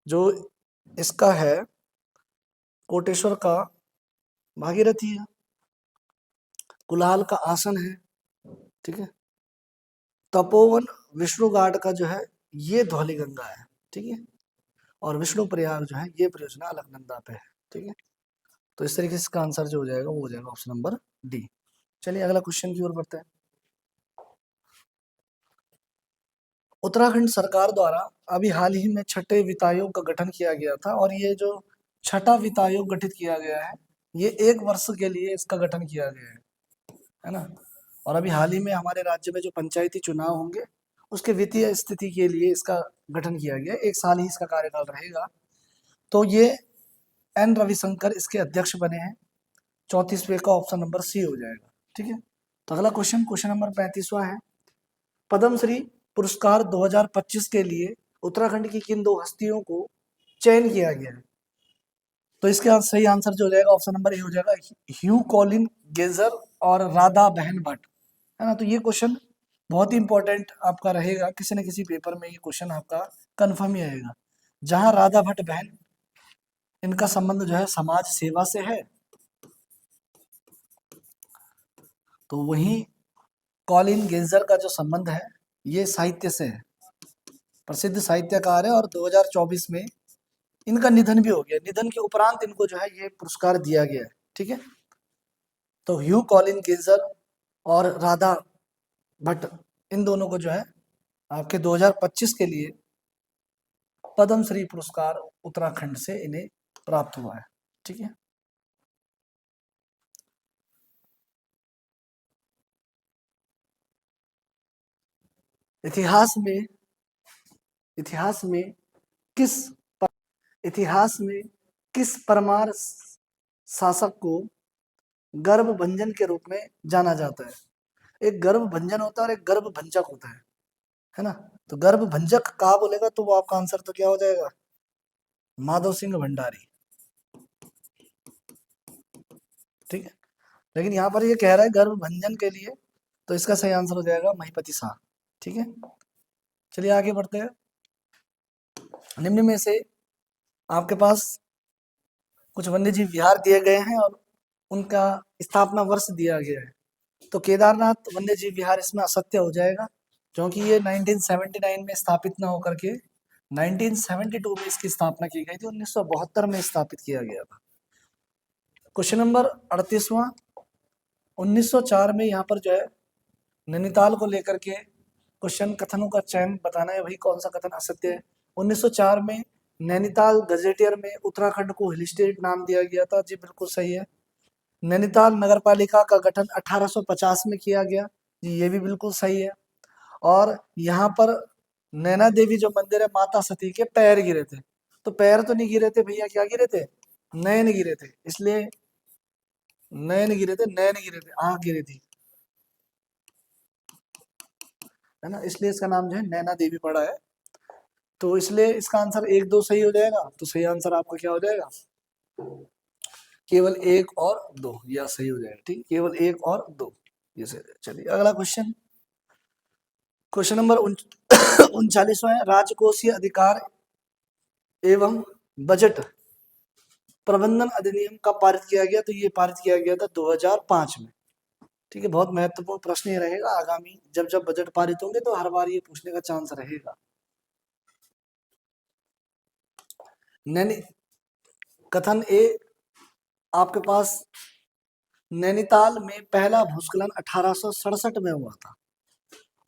जो इसका है कोटेश्वर का भागीरथी है, कुल्हाल का आसन है। ठीक है, तपोवन विष्णु घाट का जो है ये धौली गंगा है। ठीक है, और विष्णु प्रयाग जो है ये परियोजना अलकनंदा पे है। ठीक है, तो इस तरीके से इसका आंसर जो हो जाएगा वो हो जाएगा ऑप्शन नंबर डी। चलिए अगला क्वेश्चन की ओर बढ़ते हैं। उत्तराखंड सरकार द्वारा अभी हाल ही में छठे वित्त आयोग का गठन किया गया था, और ये जो छठा वित्त आयोग गठित किया गया है ये 1 वर्ष के लिए इसका गठन किया गया है ना। और अभी हाल ही में हमारे राज्य में जो पंचायती चुनाव होंगे उसके वित्तीय स्थिति के लिए इसका गठन किया गया है। 1 साल ही इसका कार्यकाल रहेगा। तो ये एन रविशंकर इसके अध्यक्ष बने हैं। 34वें का ऑप्शन नंबर सी हो जाएगा। ठीक है, तो अगला क्वेश्चन नंबर 35वां है, पद्मश्री पुरस्कार 2025 के लिए उत्तराखंड की किन 2 हस्तियों को चयन किया गया है? तो इसका सही आंसर जो हो जाएगा ऑप्शन नंबर ए हो जाएगा, ह्यू कॉलिन गेजर और राधा बहन भट्ट, है ना। तो ये क्वेश्चन बहुत ही इंपॉर्टेंट आपका रहेगा, किसी न किसी पेपर में ये क्वेश्चन आपका कंफर्म ही आएगा। जहां राधा भट्ट बहन, इनका संबंध जो है समाज सेवा से है, तो वहीं कॉलिन गेजर का जो संबंध है ये साहित्य से है, प्रसिद्ध साहित्यकार है, और 2024 में इनका निधन भी हो गया। निधन के उपरांत इनको जो है ये पुरस्कार दिया गया है, ठीक है। तो ह्यू कॉलिन गेजर और राधा भट्ट, इन दोनों को जो है आपके 2025 के लिए पद्म श्री पुरस्कार उत्तराखंड से इन्हें प्राप्त हुआ है, ठीक है। इतिहास में इतिहास में किस इतिहास में किस परमार शासक को गर्भभंजन के रूप में जाना जाता है? एक गर्भभंजन होता है और एक गर्भभंजक होता है ना। तो गर्भभंजक कहा बोलेगा तो वो आपका आंसर तो क्या हो जाएगा, माधव सिंह भंडारी, ठीक है। लेकिन यहाँ पर ये कह रहा है गर्भभंजन के लिए, तो इसका सही आंसर हो जाएगा महिपति शाह, ठीक है। चलिए आगे बढ़ते हैं। निम्न में से आपके पास कुछ वन्यजीव विहार दिए गए हैं और उनका स्थापना वर्ष दिया गया है। तो केदारनाथ वन्यजीव विहार इसमें असत्य हो जाएगा, क्योंकि ये 1979 में स्थापित ना होकर के 1972 में इसकी स्थापना की गई थी, 1972 में स्थापित किया गया था। क्वेश्चन नंबर 38वां, 1904 में यहाँ पर जो है नैनीताल को लेकर के क्वेश्चन कथनों का चयन बताना है, वही कौन सा कथन असत्य है। 1904 में नैनीताल गजेटियर में उत्तराखंड को हिल स्टेट नाम दिया गया था, जी बिल्कुल सही है। नैनीताल नगर पालिका का गठन 1850 में किया गया, जी ये भी बिल्कुल सही है। और यहाँ पर नैना देवी जो मंदिर है, माता सती के पैर गिरे थे, तो पैर तो नहीं गिरे थे भैया, क्या गिरे थे, नैन गिरे थे, इसलिए नैन गिरे थे, नैन गिरे थे, आंख गिरी थी, है ना, इसलिए इसका नाम जो है नैना देवी पड़ा है। तो इसलिए इसका आंसर 1, 2 सही हो जाएगा। तो सही आंसर आपका क्या हो जाएगा, केवल 1 और 2, यह सही हो जाएगा, ठीक, केवल 1 और 2 ये सही। चलिए अगला क्वेश्चन, क्वेश्चन नंबर 39वां है, राजकोषीय अधिकार एवं बजट प्रबंधन अधिनियम कब पारित किया गया? तो ये पारित किया गया था 2005 में, ठीक है। बहुत महत्वपूर्ण प्रश्न ये रहेगा, आगामी जब जब बजट पारित होंगे तो हर बार ये पूछने का चांस रहेगा। कथन ए आपके पास, नैनीताल में पहला भूस्खलन 1867 में हुआ था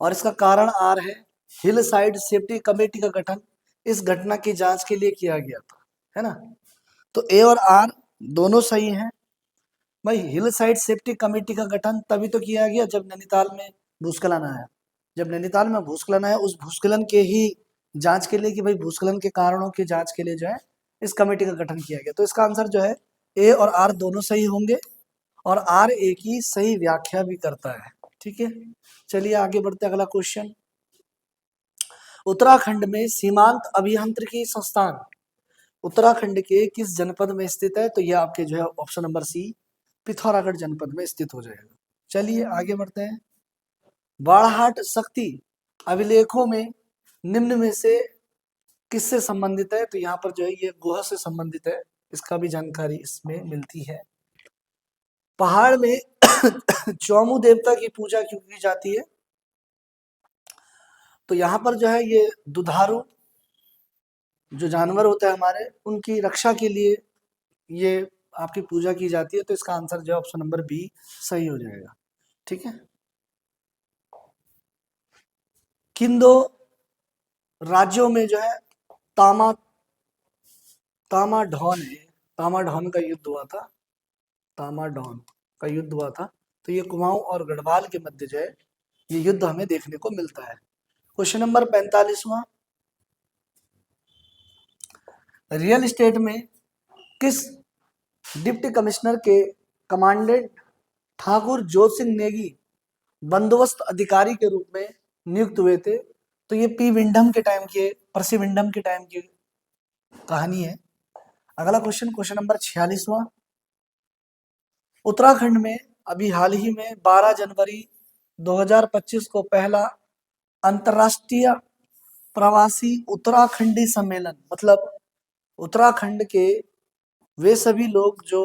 और इसका कारण आर है हिल साइड सेफ्टी कमेटी का गठन इस घटना की जांच के लिए किया गया था, है ना। तो ए और आर दोनों सही हैं भाई। हिल साइड सेफ्टी कमेटी का गठन तभी तो किया गया जब नैनीताल में भूस्खलन आया। जब नैनीताल में भूस्खलन आया, उस भूस्खलन के ही जांच के लिए कि भाई भूस्खलन के कारणों की जांच के लिए जो है इस कमेटी का गठन किया गया। तो इसका आंसर जो है ए और आर दोनों सही होंगे, और आर ए की सही व्याख्या भी करता है, ठीक है। चलिए आगे बढ़ते, अगला क्वेश्चन, उत्तराखंड में सीमांत अभियांत्रिकी संस्थान उत्तराखंड के किस जनपद में स्थित है? तो यह आपके जो है ऑप्शन नंबर सी, पिथौरागढ़ जनपद में स्थित हो जाएगा। चलिए आगे बढ़ते हैं। बाड़ाहाट शक्ति अभिलेखों में निम्न में से किससे संबंधित है? तो यहाँ पर जो है ये गुहा से संबंधित है, इसका भी जानकारी इसमें मिलती है। पहाड़ में चौमू देवता की पूजा क्यों की जाती है? तो यहाँ पर जो है ये दुधारू जो जानवर होता है हमारे, उनकी रक्षा के लिए ये आपकी पूजा की जाती है। तो इसका आंसर जो है ऑप्शन नंबर बी सही हो जाएगा, ठीक है। किन 2 राज्यों में जो है तामाढौन का युद्ध हुआ था? तामाढौन का युद्ध हुआ था, तो ये कुमाऊं और गढ़वाल के मध्य जो है ये युद्ध हमें देखने को मिलता है। क्वेश्चन नंबर 45वां, रियल एस्टेट में किस डिप्टी कमिश्नर के कमांडेंट ठाकुर जोत सिंह नेगी बंदोबस्त अधिकारी के रूप में नियुक्त हुए थे? तो ये पी विंडम के टाइम की, परसी विंडम के टाइम की कहानी है। अगला क्वेश्चन, क्वेश्चन नंबर 46वां। उत्तराखंड में अभी हाल ही में 12 जनवरी 2025 को पहला अंतर्राष्ट्रीय प्रवासी उत्तराखंडी सम्मेलन, मतलब उत्तराखंड के वे सभी लोग जो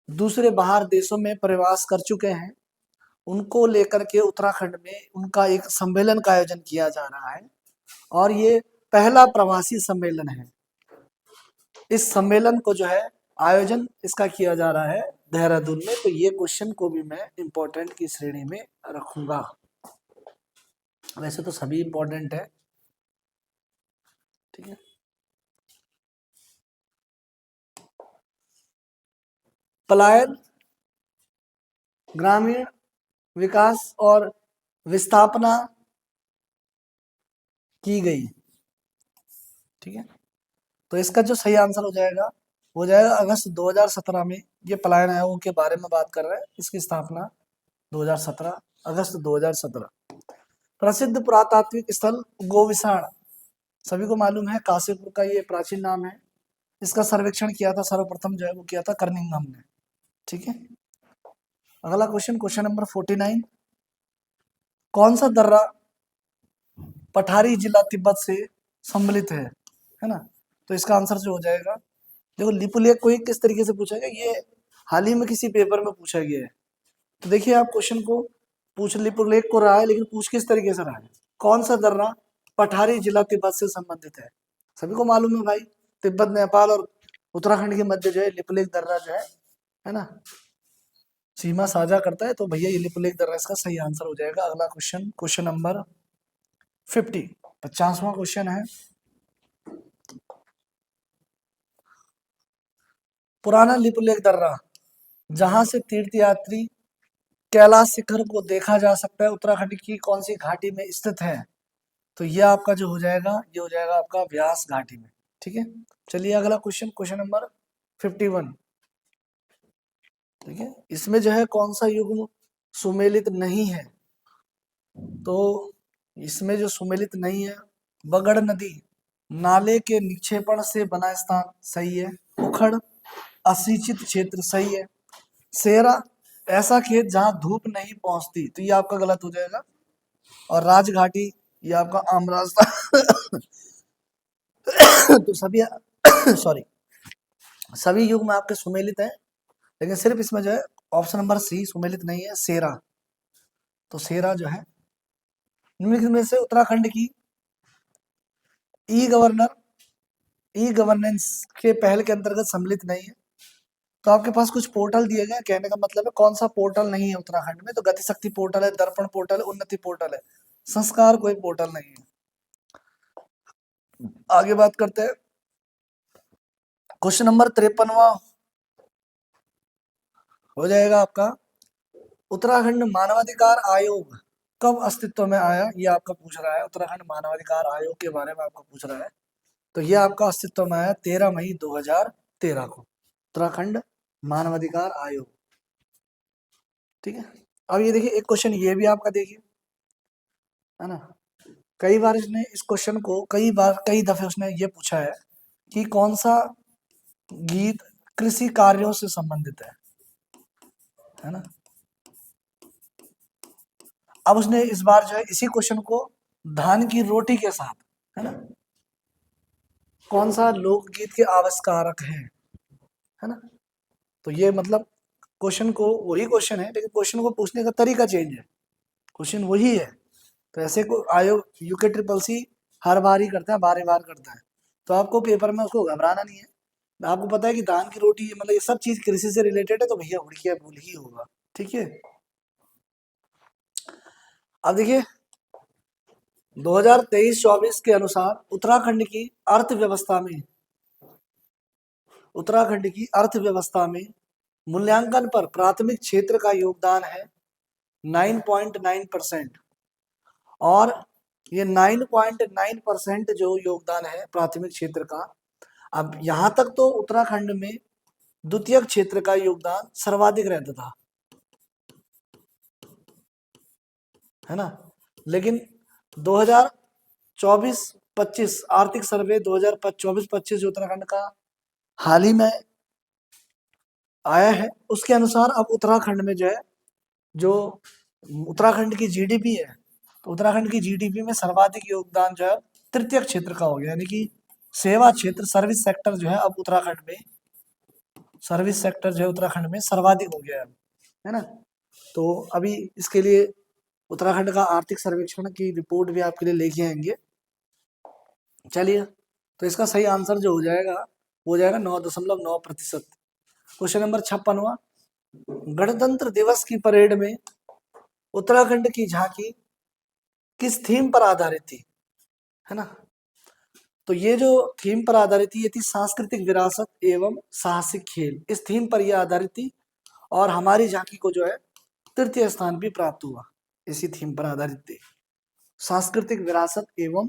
दूसरे बाहर देशों में प्रवास कर चुके हैं, उनको लेकर के उत्तराखंड में उनका एक सम्मेलन का आयोजन किया जा रहा है, और ये पहला प्रवासी सम्मेलन है। इस सम्मेलन को जो है आयोजन इसका किया जा रहा है देहरादून में। तो ये क्वेश्चन को भी मैं इंपॉर्टेंट की श्रेणी में रखूंगा। वैसे तो सभी इंपॉर्टेंट है, ठीक है। पलायन, ग्रामीण विकास और विस्थापना की गई, ठीक है। तो इसका जो सही आंसर हो जाएगा वो जाएगा अगस्त 2017 में। ये पलायन आयोग के बारे में बात कर रहे हैं, इसकी स्थापना 2017, अगस्त 2017। प्रसिद्ध पुरातात्विक स्थल गोविसाण, सभी को मालूम है काशीपुर का ये प्राचीन नाम है। इसका सर्वेक्षण किया था सर्वप्रथम जो है वो किया था कर्निंघम ने, ठीक है। अगला क्वेश्चन, क्वेश्चन नंबर 49। कौन सा दर्रा पठारी जिला तिब्बत से सम्मिलित है ना। तो इसका आंसर जो हो जाएगा, देखो लिपुलेख को किस तरीके से पूछा गया, ये हाल ही में किसी पेपर में पूछा गया है। तो देखिए आप क्वेश्चन को पूछ लिपुलेख को रहा है, लेकिन पूछ किस तरीके से रहा है, कौन सा दर्रा पठारी जिला तिब्बत से संबंधित है। सभी को मालूम है भाई, तिब्बत नेपाल और उत्तराखंड के मध्य जो है लिपुलेख दर्रा जो है ना, सीमा साझा करता है। तो भैया ये लिपुलेख दर्रा इसका सही आंसर हो जाएगा। अगला क्वेश्चन, क्वेश्चन नंबर 50वां क्वेश्चन है। पुराना लिपुलेख दर्रा जहां से तीर्थयात्री कैलाश शिखर को देखा जा सकता है, उत्तराखंड की कौन सी घाटी में स्थित है। तो ये आपका जो हो जाएगा, ये हो जाएगा आपका व्यास घाटी में, ठीक है। चलिए अगला क्वेश्चन, क्वेश्चन नंबर 51, ठीक है। इसमें जो है कौन सा युग्म सुमेलित नहीं है। तो इसमें जो सुमेलित नहीं है, बगड़ नदी नाले के निक्षेपण से बना स्थान सही है, उखड़ असिंचित क्षेत्र सही है, सेरा ऐसा खेत जहां धूप नहीं पहुंचती, तो ये आपका गलत हो जाएगा, और राजघाटी ये आपका आम रास्ता तो सभी सॉरी सभी युग में आपके सुमेलित है, लेकिन सिर्फ इसमें जो है ऑप्शन नंबर सी सुमेलित नहीं है, सेरा। तो सेरा जो है निम्नलिखित में से उत्तराखंड की ई गवर्नेंस के पहल के अंतर्गत सम्मिलित नहीं है। तो आपके पास कुछ पोर्टल दिए गए, कहने का मतलब है कौन सा पोर्टल नहीं है उत्तराखंड में। तो गतिशक्ति पोर्टल है, दर्पण पोर्टल है, उन्नति पोर्टल है, संस्कार कोई पोर्टल नहीं है। आगे बात करते हैं, क्वेश्चन नंबर 53वां हो जाएगा आपका, उत्तराखंड मानवाधिकार आयोग कब अस्तित्व में आया, ये आपका पूछ रहा है। उत्तराखंड मानवाधिकार आयोग के बारे में आपका पूछ रहा है। तो ये आपका अस्तित्व में आया 13 मई 2013 को, उत्तराखंड मानवाधिकार आयोग, ठीक है। अब ये देखिए एक क्वेश्चन ये भी आपका देखिए, है ना, कई बार इसने इस क्वेश्चन को कई दफे उसने ये पूछा है कि कौन सा गीत कृषि कार्यों से संबंधित है ना। अब उसने इस बार जो है इसी क्वेश्चन को धान की रोटी के साथ, है ना, कौन सा लोकगीत के आविष्कारक है ना। तो ये मतलब क्वेश्चन को वही क्वेश्चन है, लेकिन क्वेश्चन को पूछने का तरीका चेंज है, क्वेश्चन वही है। तो ऐसे को आयोग यूके ट्रिपल सी हर बार ही करता है, बार बार करता है। तो आपको पेपर में उसको घबराना नहीं है। आपको पता है कि धान की रोटी मतलब ये सब चीज कृषि से रिलेटेड है, तो भैया उड़किया भूल ही होगा, ठीक है। अब देखिए 2023-24 के अनुसार उत्तराखंड की अर्थव्यवस्था में मूल्यांकन पर प्राथमिक क्षेत्र का योगदान है 9.9%, और ये 9.9% जो योगदान है प्राथमिक क्षेत्र का, अब यहां तक तो उत्तराखंड में द्वितीयक क्षेत्र का योगदान सर्वाधिक रहता था, है ना। लेकिन 24-25 आर्थिक सर्वे 2024-25 जो उत्तराखंड का हाल ही में आया है, उसके अनुसार अब उत्तराखंड में जो है, जो उत्तराखंड की जीडीपी है, तो उत्तराखंड की जीडीपी में सर्वाधिक योगदान जो है तृतीय क्षेत्र का हो गया, यानी कि सेवा क्षेत्र, सर्विस सेक्टर जो है अब उत्तराखंड में, सर्विस सेक्टर जो है उत्तराखंड में सर्वाधिक हो गया है ना। तो अभी इसके लिए उत्तराखंड का आर्थिक सर्वेक्षण की रिपोर्ट भी आपके लिए लेके आएंगे। चलिए, तो इसका सही आंसर जो हो जाएगा वो हो जाएगा 9.9%। क्वेश्चन नंबर 56वां, गणतंत्र दिवस की परेड में उत्तराखंड की झांकी किस थीम पर आधारित थी, है ना। तो ये जो थीम पर आधारित थी, ये थी सांस्कृतिक विरासत एवं साहसिक खेल, इस थीम पर यह आधारित थी, और हमारी झांकी को जो है तृतीय स्थान भी प्राप्त हुआ, इसी थीम पर आधारित थी, सांस्कृतिक विरासत एवं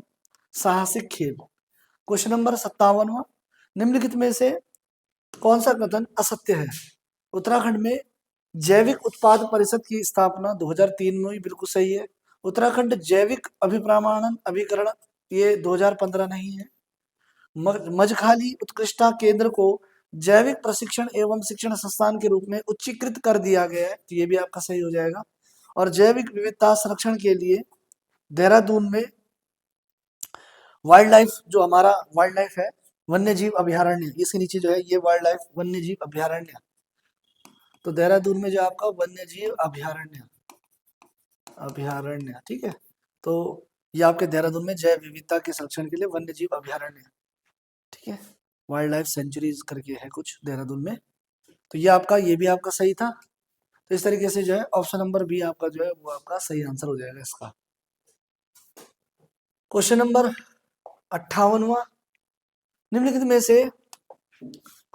साहसिक खेल। क्वेश्चन नंबर 57वां, निम्नलिखित में से कौन सा कथन असत्य है। उत्तराखंड में जैविक उत्पाद परिषद की स्थापना 2003 में हुई, बिल्कुल सही है। उत्तराखंड जैविक अभिप्रमाणन अभिकरण, ये 2015 नहीं है। मजखाली उत्कृष्टता केंद्र को जैविक प्रशिक्षण एवं शिक्षण संस्थान के रूप में उच्चीकृत कर दिया गया है, तो ये भी आपका सही हो जाएगा। और जैविक विविधता संरक्षण के लिए देहरादून में वाइल्ड लाइफ, जो हमारा वाइल्ड लाइफ है, वन्य जीव अभ्यारण्य, इसके नीचे जो है ये वाइल्ड लाइफ वन्य जीव अभ्यारण्य, तो देहरादून में जो आपका वन्य जीव अभ्यारण्य, ठीक है, तो ये आपके देहरादून में जैव विविधता के संरक्षण के लिए वन्य जीव अभ्यारण्य, ठीक है, वाइल्ड लाइफ सेंचुरीज करके है कुछ देहरादून में, तो ये आपका, ये भी आपका सही था। तो इस तरीके से जो है ऑप्शन नंबर बी आपका जो है वो आपका सही आंसर हो जाएगा इसका। क्वेश्चन नंबर 58वां, निम्नलिखित में से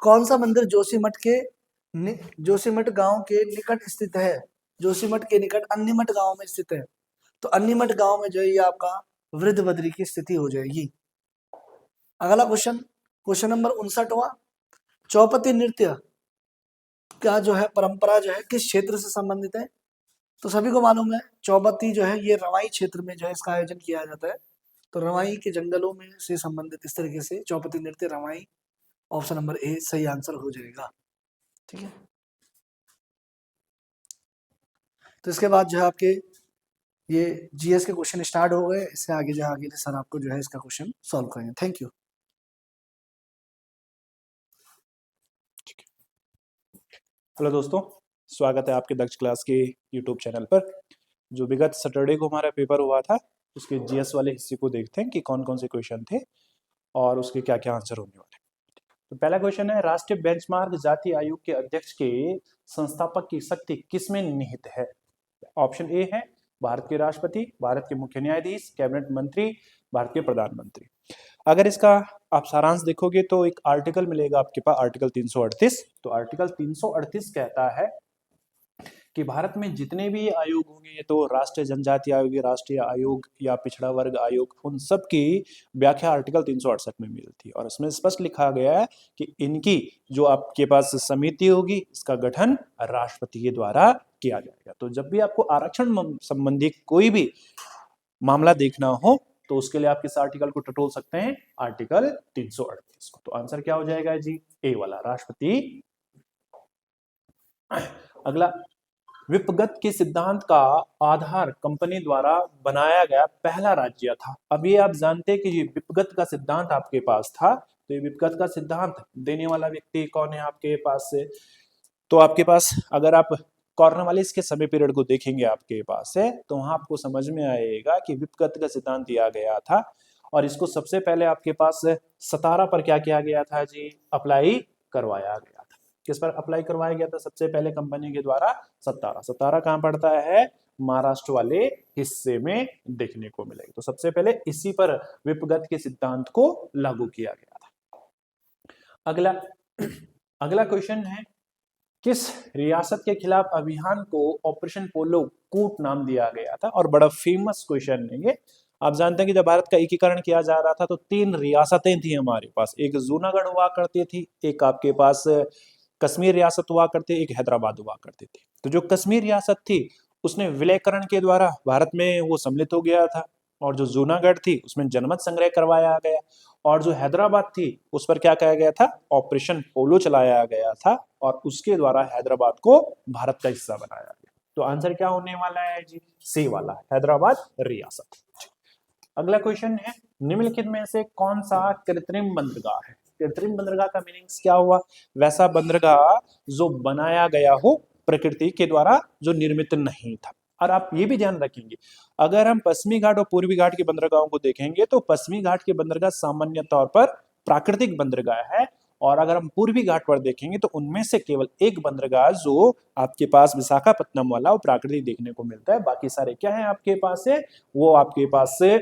कौन सा मंदिर जोशीमठ गांव के निकट स्थित है। जोशीमठ के निकट अन्नीमठ गांव में स्थित है, तो अन्नीमठ गांव में जो है ये आपका वृद्ध बद्री की स्थिति हो जाएगी। अगला क्वेश्चन, क्वेश्चन नंबर 59वां, चौपती नृत्य का जो है परंपरा जो है किस क्षेत्र से संबंधित है। तो सभी को मालूम है चौपती जो है ये रवाई क्षेत्र में जो है इसका आयोजन किया जाता है, तो रवाई के जंगलों में से संबंधित इस तरीके से चौपती नृत्य रवाई, ऑप्शन नंबर ए सही आंसर हो जाएगा, ठीक है। तो इसके बाद जो है आपके ये जीएस के क्वेश्चन स्टार्ट हो गए, इससे आगे जो आगे सर आपको जो है इसका क्वेश्चन सॉल्व करेंगे। Thank you. हेलो दोस्तों, स्वागत है आपके दक्ष क्लास के यूट्यूब चैनल पर। जो विगत सैटरडे को हमारा पेपर हुआ था उसके जीएस वाले हिस्से को देखते हैं कि कौन कौन से क्वेश्चन थे और उसके क्या क्या आंसर होने वाले। तो पहला क्वेश्चन है, राष्ट्रीय बेंचमार्क जाति आयोग के अध्यक्ष के संस्थापक की शक्ति किसमें निहित है। ऑप्शन ए है भारत के राष्ट्रपति, भारत के मुख्य न्यायाधीश, कैबिनेट मंत्री, भारत के प्रधानमंत्री। अगर इसका आप सारांश देखोगे तो एक आर्टिकल मिलेगा आपके पास, आर्टिकल 338। तो आर्टिकल 338 कहता है कि भारत में जितने भी आयोग होंगे, तो राष्ट्रीय जनजाति आयोग, राष्ट्रीय आयोग या पिछड़ा वर्ग आयोग, उन सब की व्याख्या आर्टिकल 368 में मिलती है और इसमें स्पष्ट लिखा गया है कि इनकी जो आपके पास समिति होगी इसका गठन राष्ट्रपति के द्वारा किया जाएगा। तो जब भी आपको आरक्षण संबंधी कोई भी मामला देखना हो तो उसके लिए आप किस आर्टिकल को टटोल सकते हैं, आर्टिकल 338 को। तो आंसर क्या हो जाएगा जी, ए वाला, राष्ट्रपति। अगला, विपगत के सिद्धांत का आधार कंपनी द्वारा बनाया गया पहला राज्य था। अब ये आप जानते हैं कि ये विपगत का सिद्धांत आपके पास था, तो ये विपगत का सिद्धांत देने वाला व्यक्ति कौन है आपके पास से। तो आपके पास अगर आप कॉर्नवालिस के समय पीरियड को देखेंगे आपके पास है, तो वहां आपको समझ में आएगा कि विपगत का सिद्धांत दिया गया था और इसको सबसे पहले आपके पास सतारा पर क्या किया गया था जी, अप्लाई करवाया गया था। किस पर अप्लाई करवाया गया था सबसे पहले कंपनी के द्वारा, सतारा। सतारा कहाँ पड़ता है, महाराष्ट्र वाले हिस्से में देखने को मिलेगा। तो सबसे पहले इसी पर विपगत के सिद्धांत को लागू किया गया था। अगला क्वेश्चन है, किस रियासत के खिलाफ अभियान को ऑपरेशन पोलो कूट नाम दिया गया था। और बड़ा फेमस क्वेश्चन है ये। आप जानते हैं कि जब भारत का एकीकरण किया जा रहा था तो 3 रियासतें थी हमारे पास, एक जूनागढ़ हुआ करती थी, एक आपके पास कश्मीर रियासत हुआ करती, एक हैदराबाद हुआ करती थी। तो जो कश्मीर रियासत थी उसने विलयकरण के द्वारा भारत में वो सम्मिलित हो गया था, और जो जूनागढ़ थी उसमें जनमत संग्रह करवाया गया, और जो हैदराबाद थी उस पर क्या कहा गया था, ऑपरेशन पोलो चलाया गया था, और उसके द्वारा हैदराबाद को भारत का हिस्सा बनाया गया। तो आंसर क्या होने वाला है जी, सी वाला, हैदराबाद रियासत। अगला क्वेश्चन है, निम्नलिखित में से कौन सा कृत्रिम बंदरगाह है? कृत्रिम बंदरगाह का मीनिंग्स क्या हुआ, वैसा बंदरगाह जो बनाया गया हो प्रकृति के द्वारा, जो निर्मित नहीं था। और आप ये भी ध्यान रखेंगे, अगर हम पश्चिमी घाट और पूर्वी घाट के बंदरगाहों को देखेंगे तो पश्चिमी घाट के बंदरगाह सामान्य तौर पर प्राकृतिक बंदरगाह है, और अगर हम पूर्वी घाट पर देखेंगे तो उनमें से केवल एक बंदरगाह जो आपके पास विशाखापत्तनम वाला वो प्राकृतिक देखने को मिलता है, बाकी सारे क्या है आपके पास से, वो आपके पास से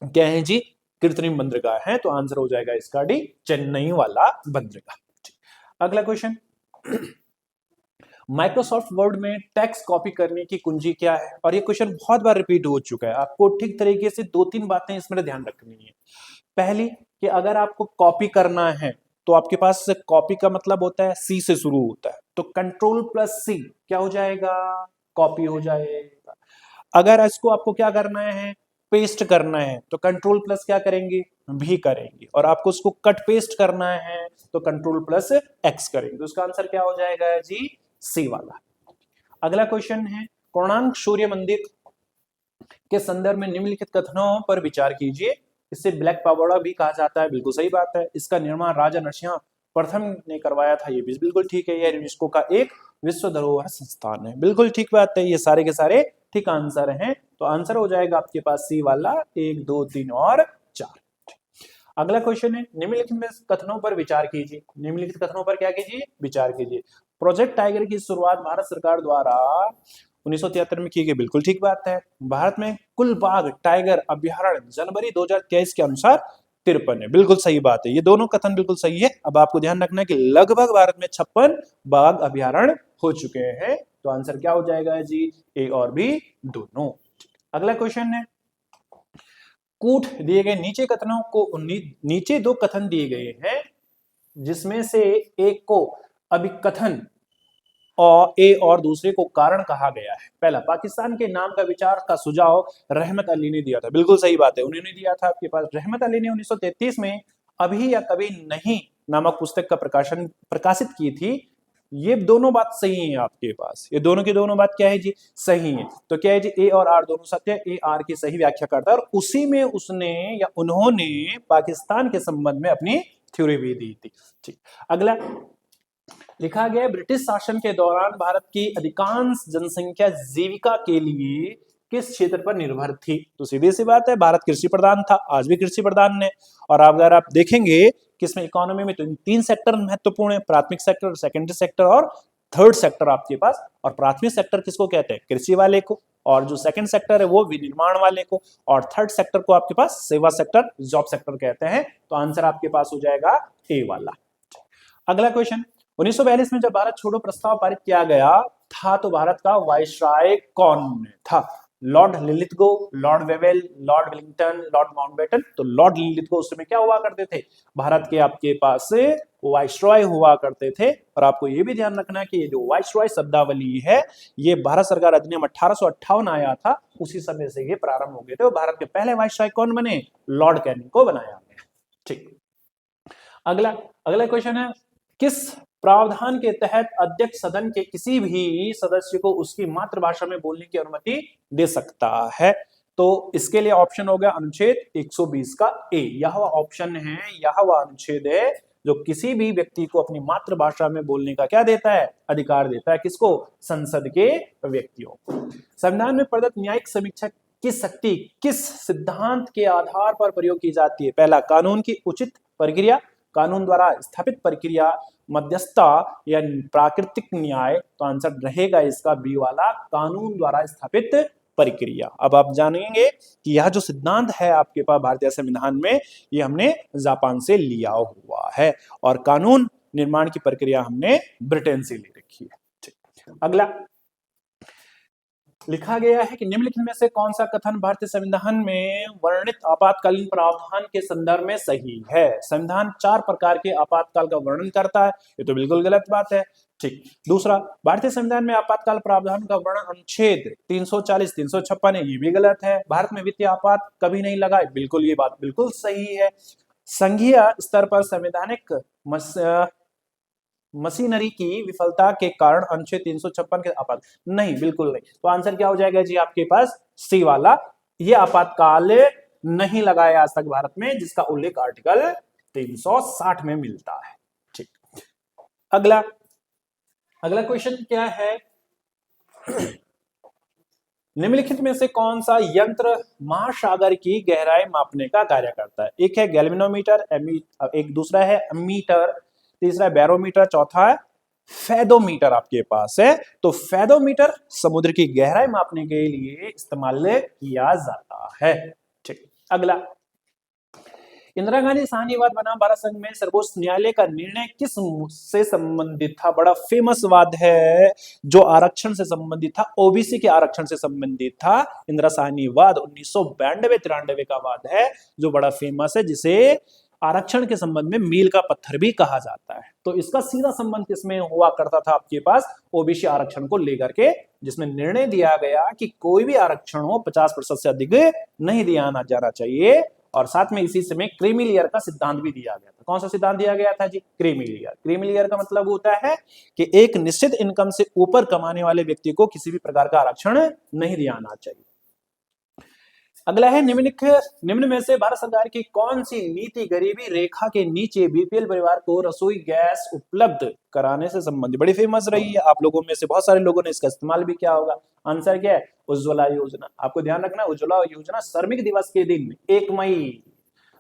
क्या है जी, कृत्रिम बंदरगाह है। तो आंसर हो जाएगा इसका डी, चेन्नई वाला बंदरगाह। अगला क्वेश्चन, माइक्रोसॉफ्ट वर्ड में टेक्स्ट कॉपी करने की कुंजी क्या है? और ये क्वेश्चन बहुत बार रिपीट हो चुका है, आपको ठीक तरीके से 2-3 बातें इसमें ध्यान रखनी है। पहली कि अगर आपको कॉपी करना है तो आपके पास कॉपी का मतलब होता है सी से शुरू होता है, तो कंट्रोल प्लस सी क्या हो जाएगा, कॉपी हो जाएगा। अगर इसको आपको क्या करना है, पेस्ट करना है, तो कंट्रोल प्लस क्या करेंगे, भी करेंगे, और आपको उसको कट पेस्ट करना है तो कंट्रोल प्लस एक्स करेंगे। तो इसका आंसर क्या हो जाएगा जी, सी वाला। अगला क्वेश्चन है, कोणार्क सूर्य मंदिर के संदर्भ में निम्नलिखित कथनों पर विचार कीजिए। इसे ब्लैक पगोड़ा भी कहा जाता है, बिल्कुल सही बात है। इसका निर्माण राजा नरसिंह प्रथम ने करवाया था, ये भी बिल्कुल ठीक है। यह यूनेस्को का एक विश्व धरोहर संस्थान है, बिल्कुल ठीक बात है। ये सारे के सारे ठीक आंसर हैं। तो आंसर हो जाएगा आपके पास सी वाला, 1, 2, 3 और 4। अगला क्वेश्चन है, निम्नलिखित में कथनों पर विचार कीजिए। निम्नलिखित कथनों पर क्या कीजिए, विचार कीजिए। प्रोजेक्ट टाइगर की शुरुआत भारत सरकार द्वारा 1973 में की गई, बिल्कुल ठीक बात है। भारत में कुल बाघ टाइगर अभ्यारण्य जनवरी 2023 के अनुसार 53 है, बिल्कुल सही बात है। ये दोनों कथन बिल्कुल सही है। अब आपको ध्यान रखना है कि लगभग भारत में 56 बाघ अभ्यारण्य हो चुके हैं। तो आंसर क्या हो जाएगा जी, ए और बी दोनों। अगला क्वेश्चन है, कूट दिए गए नीचे कथनों को, नीचे 2 कथन दिए गए हैं जिसमें से एक को अभिकथन और ए और दूसरे को कारण कहा गया है। पहला, पाकिस्तान के नाम का विचार का सुझाव रहमत अली ने दिया था, बिल्कुल सही बात है, उन्होंने दिया था आपके पास। रहमत अली ने 1933 में अभी या कभी नहीं नामक पुस्तक का प्रकाशित की थी। ये दोनों बात सही है आपके पास, ये दोनों की दोनों बात क्या है जी, सही है। तो क्या है जी, ए और आर दोनों सत्य है, ए आर की सही व्याख्या करता है, और उसी में उसने या उन्होंने पाकिस्तान के संबंध में अपनी थ्योरी भी दी थी। ठीक, अगला लिखा गया, ब्रिटिश शासन के दौरान भारत की अधिकांश जनसंख्या जीविका के लिए किस क्षेत्र पर निर्भर थी? तो सीधी सी बात है, भारत कृषि प्रधान था, आज भी कृषि प्रधान है। और अगर आप देखेंगे कि इसमें इकोनॉमी में तो 3 सेक्टर महत्वपूर्ण है, प्राथमिक सेक्टर, सेकेंडरी सेक्टर और थर्ड सेक्टर आपके पास। और प्राथमिक सेक्टर किसको कहते हैं, कृषि वाले को, और जो सेकंड सेक्टर है वो विनिर्माण वाले को, और थर्ड सेक्टर को आपके पास सेवा सेक्टर, जॉब सेक्टर कहते हैं। तो आंसर आपके पास हो जाएगा ए वाला। अगला क्वेश्चन, 1942 में जब भारत छोड़ो प्रस्ताव पारित किया गया था तो भारत का वाइसराय कौन था? Lord Linlithgow, Lord Wavell, Lord Willingdon, Lord Mountbatten. तो लॉर्ड लिलिथगो उस समय क्या हुआ करते थे, भारत के आपके पास से वाइसराय हुआ करते थे। और आपको ये भी ध्यान रखना है कि ये जो वाइसराय शब्दावली है, ये भारत सरकार अधिनियम 1858 आया था, उसी समय से ये प्रारंभ हो गए थे। भारत के पहले वाइसराय कौन बने, लॉर्ड कैनिंग को बनाया गया। ठीक, अगला क्वेश्चन है, किस प्रावधान के तहत अध्यक्ष सदन के किसी भी सदस्य को उसकी मातृभाषा में बोलने की अनुमति दे सकता है? तो इसके लिए ऑप्शन हो गया अनुच्छेद 120 का ए, यह वह ऑप्शन है, यह वह अनुच्छेद है जो किसी भी व्यक्ति को अपनी मातृभाषा में बोलने का क्या देता है, अधिकार देता है। किसको, संसद के व्यक्तियों को। संविधान में प्रदत्त न्यायिक समीक्षा की शक्ति किस सिद्धांत के आधार पर प्रयोग की जाती है? पहला, कानून की उचित प्रक्रिया, कानून द्वारा स्थापित प्रक्रिया, मध्यस्थता या प्राकृतिक न्याय। तो आंसर रहेगा इसका बी वाला, कानून द्वारा स्थापित प्रक्रिया। अब आप जानेंगे कि यह जो सिद्धांत है आपके पास भारतीय संविधान में, ये हमने जापान से लिया हुआ है, और कानून निर्माण की प्रक्रिया हमने ब्रिटेन से ले रखी है। अगला, लिखा गया है कि निम्नलिखित में से कौन सा कथन भारतीय संविधान में वर्णित आपातकालीन प्रावधान के संदर्भ में सही है। संविधान 4 प्रकार के आपातकाल का वर्णन करता है, ये तो बिल्कुल गलत बात है। ठीक। दूसरा, भारतीय संविधान में आपातकाल प्रावधान का वर्णन अनुच्छेद 340 356 है, ये भी गलत है। भारत में वित्तीय आपात कभी नहीं लगा, बिल्कुल ये बात बिल्कुल सही है। संघीय स्तर पर संवैधानिक मशीनरी की विफलता के कारण अनुच्छेद 356 के आपात नहीं, बिल्कुल नहीं। तो आंसर क्या हो जाएगा जी आपके पास, सी वाला, ये आपातकाल नहीं लगाया आज तक भारत में, जिसका उल्लेख आर्टिकल 360 में मिलता है। ठीक। अगला क्वेश्चन क्या है, निम्नलिखित में से कौन सा यंत्र महासागर की गहराई मापने का कार्य करता है। एक है गैल्वेनोमीटर, एक दूसरा है एमीटर, तीसरा है बैरोमीटर, चौथा है फेदोमीटर आपके पास है। तो फेदोमीटर समुद्र की गहराई मापने के लिए इस्तेमाल किया जाता है। ठीक। अगला, इंदिरा गांधी साहनीवाद बनाम भारत संघ में सर्वोच्च न्यायालय का निर्णय किस से संबंधित था। बड़ा फेमस वाद है जो आरक्षण से संबंधित था, ओबीसी के आरक्षण से संबंधित था। इंदिरा साहनीवाद 1992-93 का वाद है जो बड़ा फेमस है, जिसे आरक्षण के संबंध में मील का पत्थर भी कहा जाता है। तो इसका सीधा संबंध किसमें हुआ करता था आपके पास, ओबीसी आरक्षण को लेकर के, जिसमें निर्णय दिया गया कि कोई भी आरक्षण हो 50% से अधिक नहीं दिया जाना चाहिए। और साथ में इसी समय क्रीमी लेयर का सिद्धांत भी दिया गया था। कौन सा सिद्धांत दिया गया था जी, क्रीमी लेयर। क्रीमी लेयर का मतलब होता है कि एक निश्चित इनकम से ऊपर कमाने वाले व्यक्ति को किसी भी प्रकार का आरक्षण नहीं दिया जाना चाहिए। अगला है, निम्न में से भारत सरकार की कौन सी नीति गरीबी रेखा के नीचे बीपीएल परिवार को रसोई गैस उपलब्ध कराने से संबंधित बड़ी फेमस रही है। आप लोगों में से बहुत सारे लोगों ने इसका इस्तेमाल भी किया होगा। आंसर क्या है, उज्ज्वला योजना। आपको ध्यान रखना, उज्ज्वला योजना श्रमिक दिवस के दिन 1 मई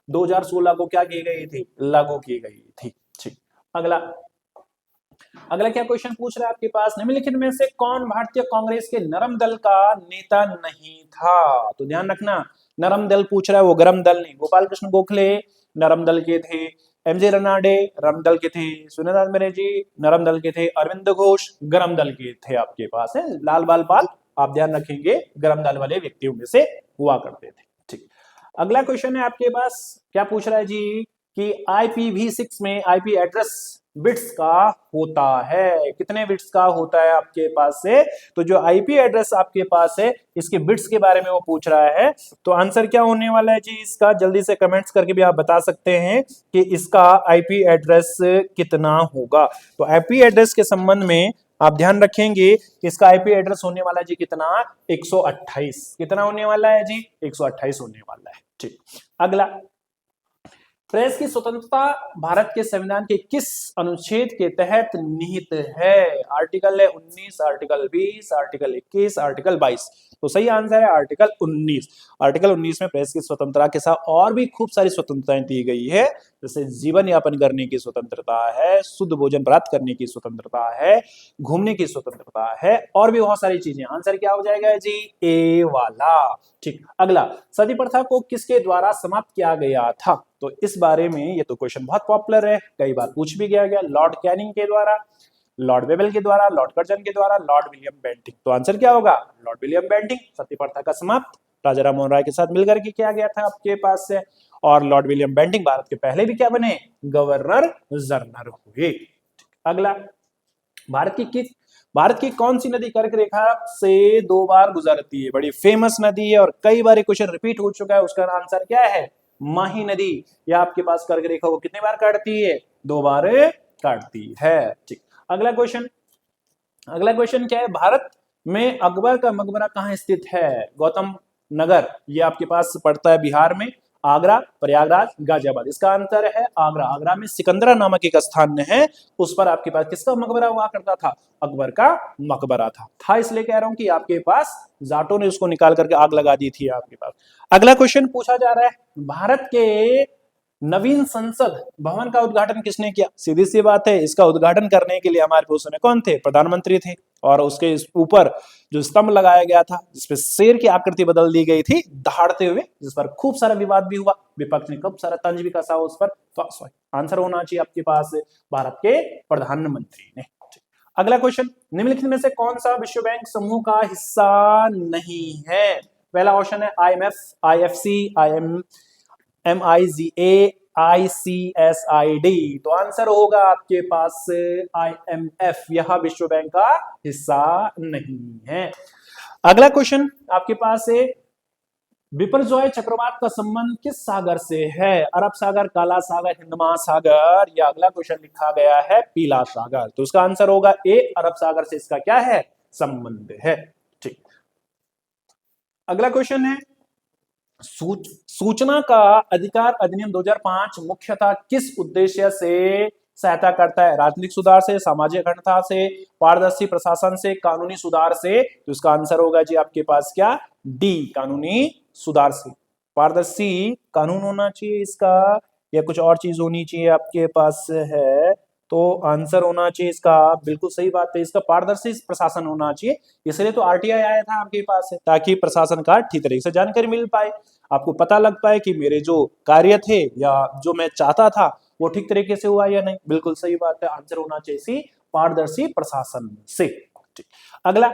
2016 को क्या की गई थी, लागू की गई थी। ठीक। अगला क्या क्वेश्चन पूछ रहा है आपके पास, निम्नलिखित में से कौन भारतीय कांग्रेस के नरम दल का नेता नहीं था। तो ध्यान रखना, नरम दल पूछ रहा है, वो गरम दल नहीं। गोपाल कृष्ण गोखले नरम दल के थे, एमजे रनाडे नरम दल के थे, सुनील बनर्जी नरम दल के थे, अरविंद घोष गरम दल के थे आपके पास है। लाल बाल पाल आप ध्यान रखेंगे, गरम दल वाले व्यक्तियों में से हुआ करते थे। ठीक। अगला क्वेश्चन है आपके पास, क्या पूछ रहा है जी कि IPv6 में आईपी एड्रेस बिट्स का होता है, कितने बिट्स का होता है आपके पास से। तो जो आईपी एड्रेस आपके पास है, इसके बिट्स के बारे में वो पूछ रहा है। तो आंसर क्या होने वाला है जी इसका, जल्दी से कमेंट्स करके भी आप बता सकते हैं कि इसका आईपी एड्रेस कितना होगा। तो आईपी एड्रेस के संबंध में आप ध्यान रखेंगे कि इसका आईपी एड्रेस होने वाला है जी कितना, 128। कितना होने वाला है जी, 128 होने वाला है। ठीक। अगला, प्रेस की स्वतंत्रता भारत के संविधान के किस अनुच्छेद के तहत निहित है। आर्टिकल है 19, आर्टिकल 20, आर्टिकल 21, आर्टिकल 22। तो सही आंसर है आर्टिकल 19। आर्टिकल 19 में प्रेस की स्वतंत्रता के साथ और भी खूब सारी स्वतंत्रताएं दी गई है, जैसे जीवन यापन करने की स्वतंत्रता है, शुद्ध भोजन प्राप्त करने की स्वतंत्रता है, घूमने की स्वतंत्रता है, और भी बहुत सारी चीजें। आंसर क्या हो जाएगा जी, ए वाला। ठीक। अगला, सती प्रथा को किसके द्वारा समाप्त किया गया था। तो इस बारे में ये तो क्वेश्चन बहुत पॉपुलर है, कई बार पूछ भी गया, लॉर्ड कैनिंग के द्वारा, लॉर्ड वेबल के द्वारा, लॉर्ड कर्जन के द्वारा, लॉर्ड विलियम बेंटिंग। तो आंसर क्या होगा, लॉर्ड विलियम बेंटिंग। सती प्रथा का समाप्त राजा राम मोहन राय के साथ मिलकर के किया गया था आपके पास से। और लॉर्ड विलियम बेंटिंग भारत के पहले भी क्या बने, गवर्नर जनरल हुए। अगला, भारत की कौन सी नदी कर्क रेखा से 2 बार गुजरती है। बड़ी फेमस नदी है और कई बार क्वेश्चन रिपीट हो चुका है। उसका आंसर क्या है, माही नदी। या आपके पास कर्क रेखा को कितने बार काटती है, 2 बार काटती है। ठीक। अगला क्वेश्चन क्या है, भारत में अकबर का मकबरा कहाँ स्थित है। गौतम नगर, ये आपके पास पड़ता है बिहार में, आगरा, प्रयागराज, गाजियाबाद। इसका आंसर है आगरा। आगरा में सिकंदरा नामक एक स्थान है, उस पर आपके पास किसका मकबरा हुआ करता था, अकबर का मकबरा था। इसलिए कह रहा हूं कि आपके पास जाटों ने उसको निकाल करके आग लगा दी थी आपके पास। अगला क्वेश्चन पूछा जा रहा है, भारत के नवीन संसद भवन का उद्घाटन किसने किया। सीधी सी बात है, इसका उद्घाटन करने के लिए हमारे पास कौन थे, प्रधानमंत्री थे। और उसके ऊपर जो स्तंभ लगाया गया था, जिसपे शेर की आकृति बदल दी गई थी दहाड़ते हुए, जिस पर खूब सारा विवाद भी हुआ, विपक्ष ने खूब सारा तंज भी कसा उस पर। तो आंसर होना चाहिए आपके पास भारत के प्रधानमंत्री ने। अगला क्वेश्चन, निम्नलिखित में से कौन सा विश्व बैंक समूह का हिस्सा नहीं है? पहला ऑप्शन है IMF, IFC, MIGA, ICSID। तो आंसर होगा आपके पास IMF, यह विश्व बैंक का हिस्सा नहीं है। अगला क्वेश्चन आपके पास है, बिपरजॉय चक्रवात का संबंध किस सागर से है? अरब सागर, काला सागर, हिंद महासागर, या अगला क्वेश्चन लिखा गया है पीला सागर। तो उसका आंसर होगा ए, अरब सागर से इसका क्या है, संबंध है। ठीक, अगला क्वेश्चन है, सूचना का अधिकार अधिनियम 2005 मुख्यतः किस उद्देश्य से सहायता करता है? राजनीतिक सुधार से, सामाजिक अखंडता से, पारदर्शी प्रशासन से, कानूनी सुधार से। तो इसका आंसर होगा जी आपके पास क्या, डी, कानूनी सुधार से। पारदर्शी कानून होना चाहिए इसका, या कुछ और चीज होनी चाहिए आपके पास है? तो आंसर होना चाहिए इसका, बिल्कुल सही बात है, इसका पारदर्शी प्रशासन होना चाहिए। इसलिए तो RTI आया था आपके पास है, ताकि प्रशासन का ठीक तरीके से जानकारी मिल पाए, आपको पता लग पाए कि मेरे जो कार्य थे या जो मैं चाहता था वो ठीक तरीके से हुआ या नहीं। बिल्कुल सही बात है, आंसर होना चाहिए पारदर्शी प्रशासन से। ठीक, अगला,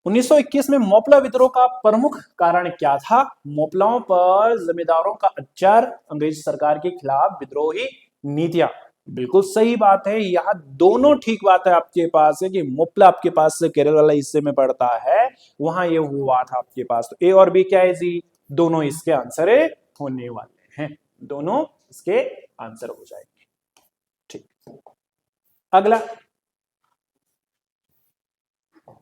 1921 में मोपला विद्रोह का प्रमुख कारण क्या था? मोपलाओं पर जमींदारों का अत्याचार, अंग्रेज सरकार के खिलाफ विद्रोही नीतियां। बिल्कुल सही बात है, यहाँ दोनों ठीक बात है आपके पास है कि मोपला आपके पास से केरल वाला हिस्से में पड़ता है, वहां ये हुआ था आपके पास। तो ए और बी क्या है जी, दोनों इसके आंसर होने वाले हैं, दोनों इसके आंसर हो जाएंगे। ठीक,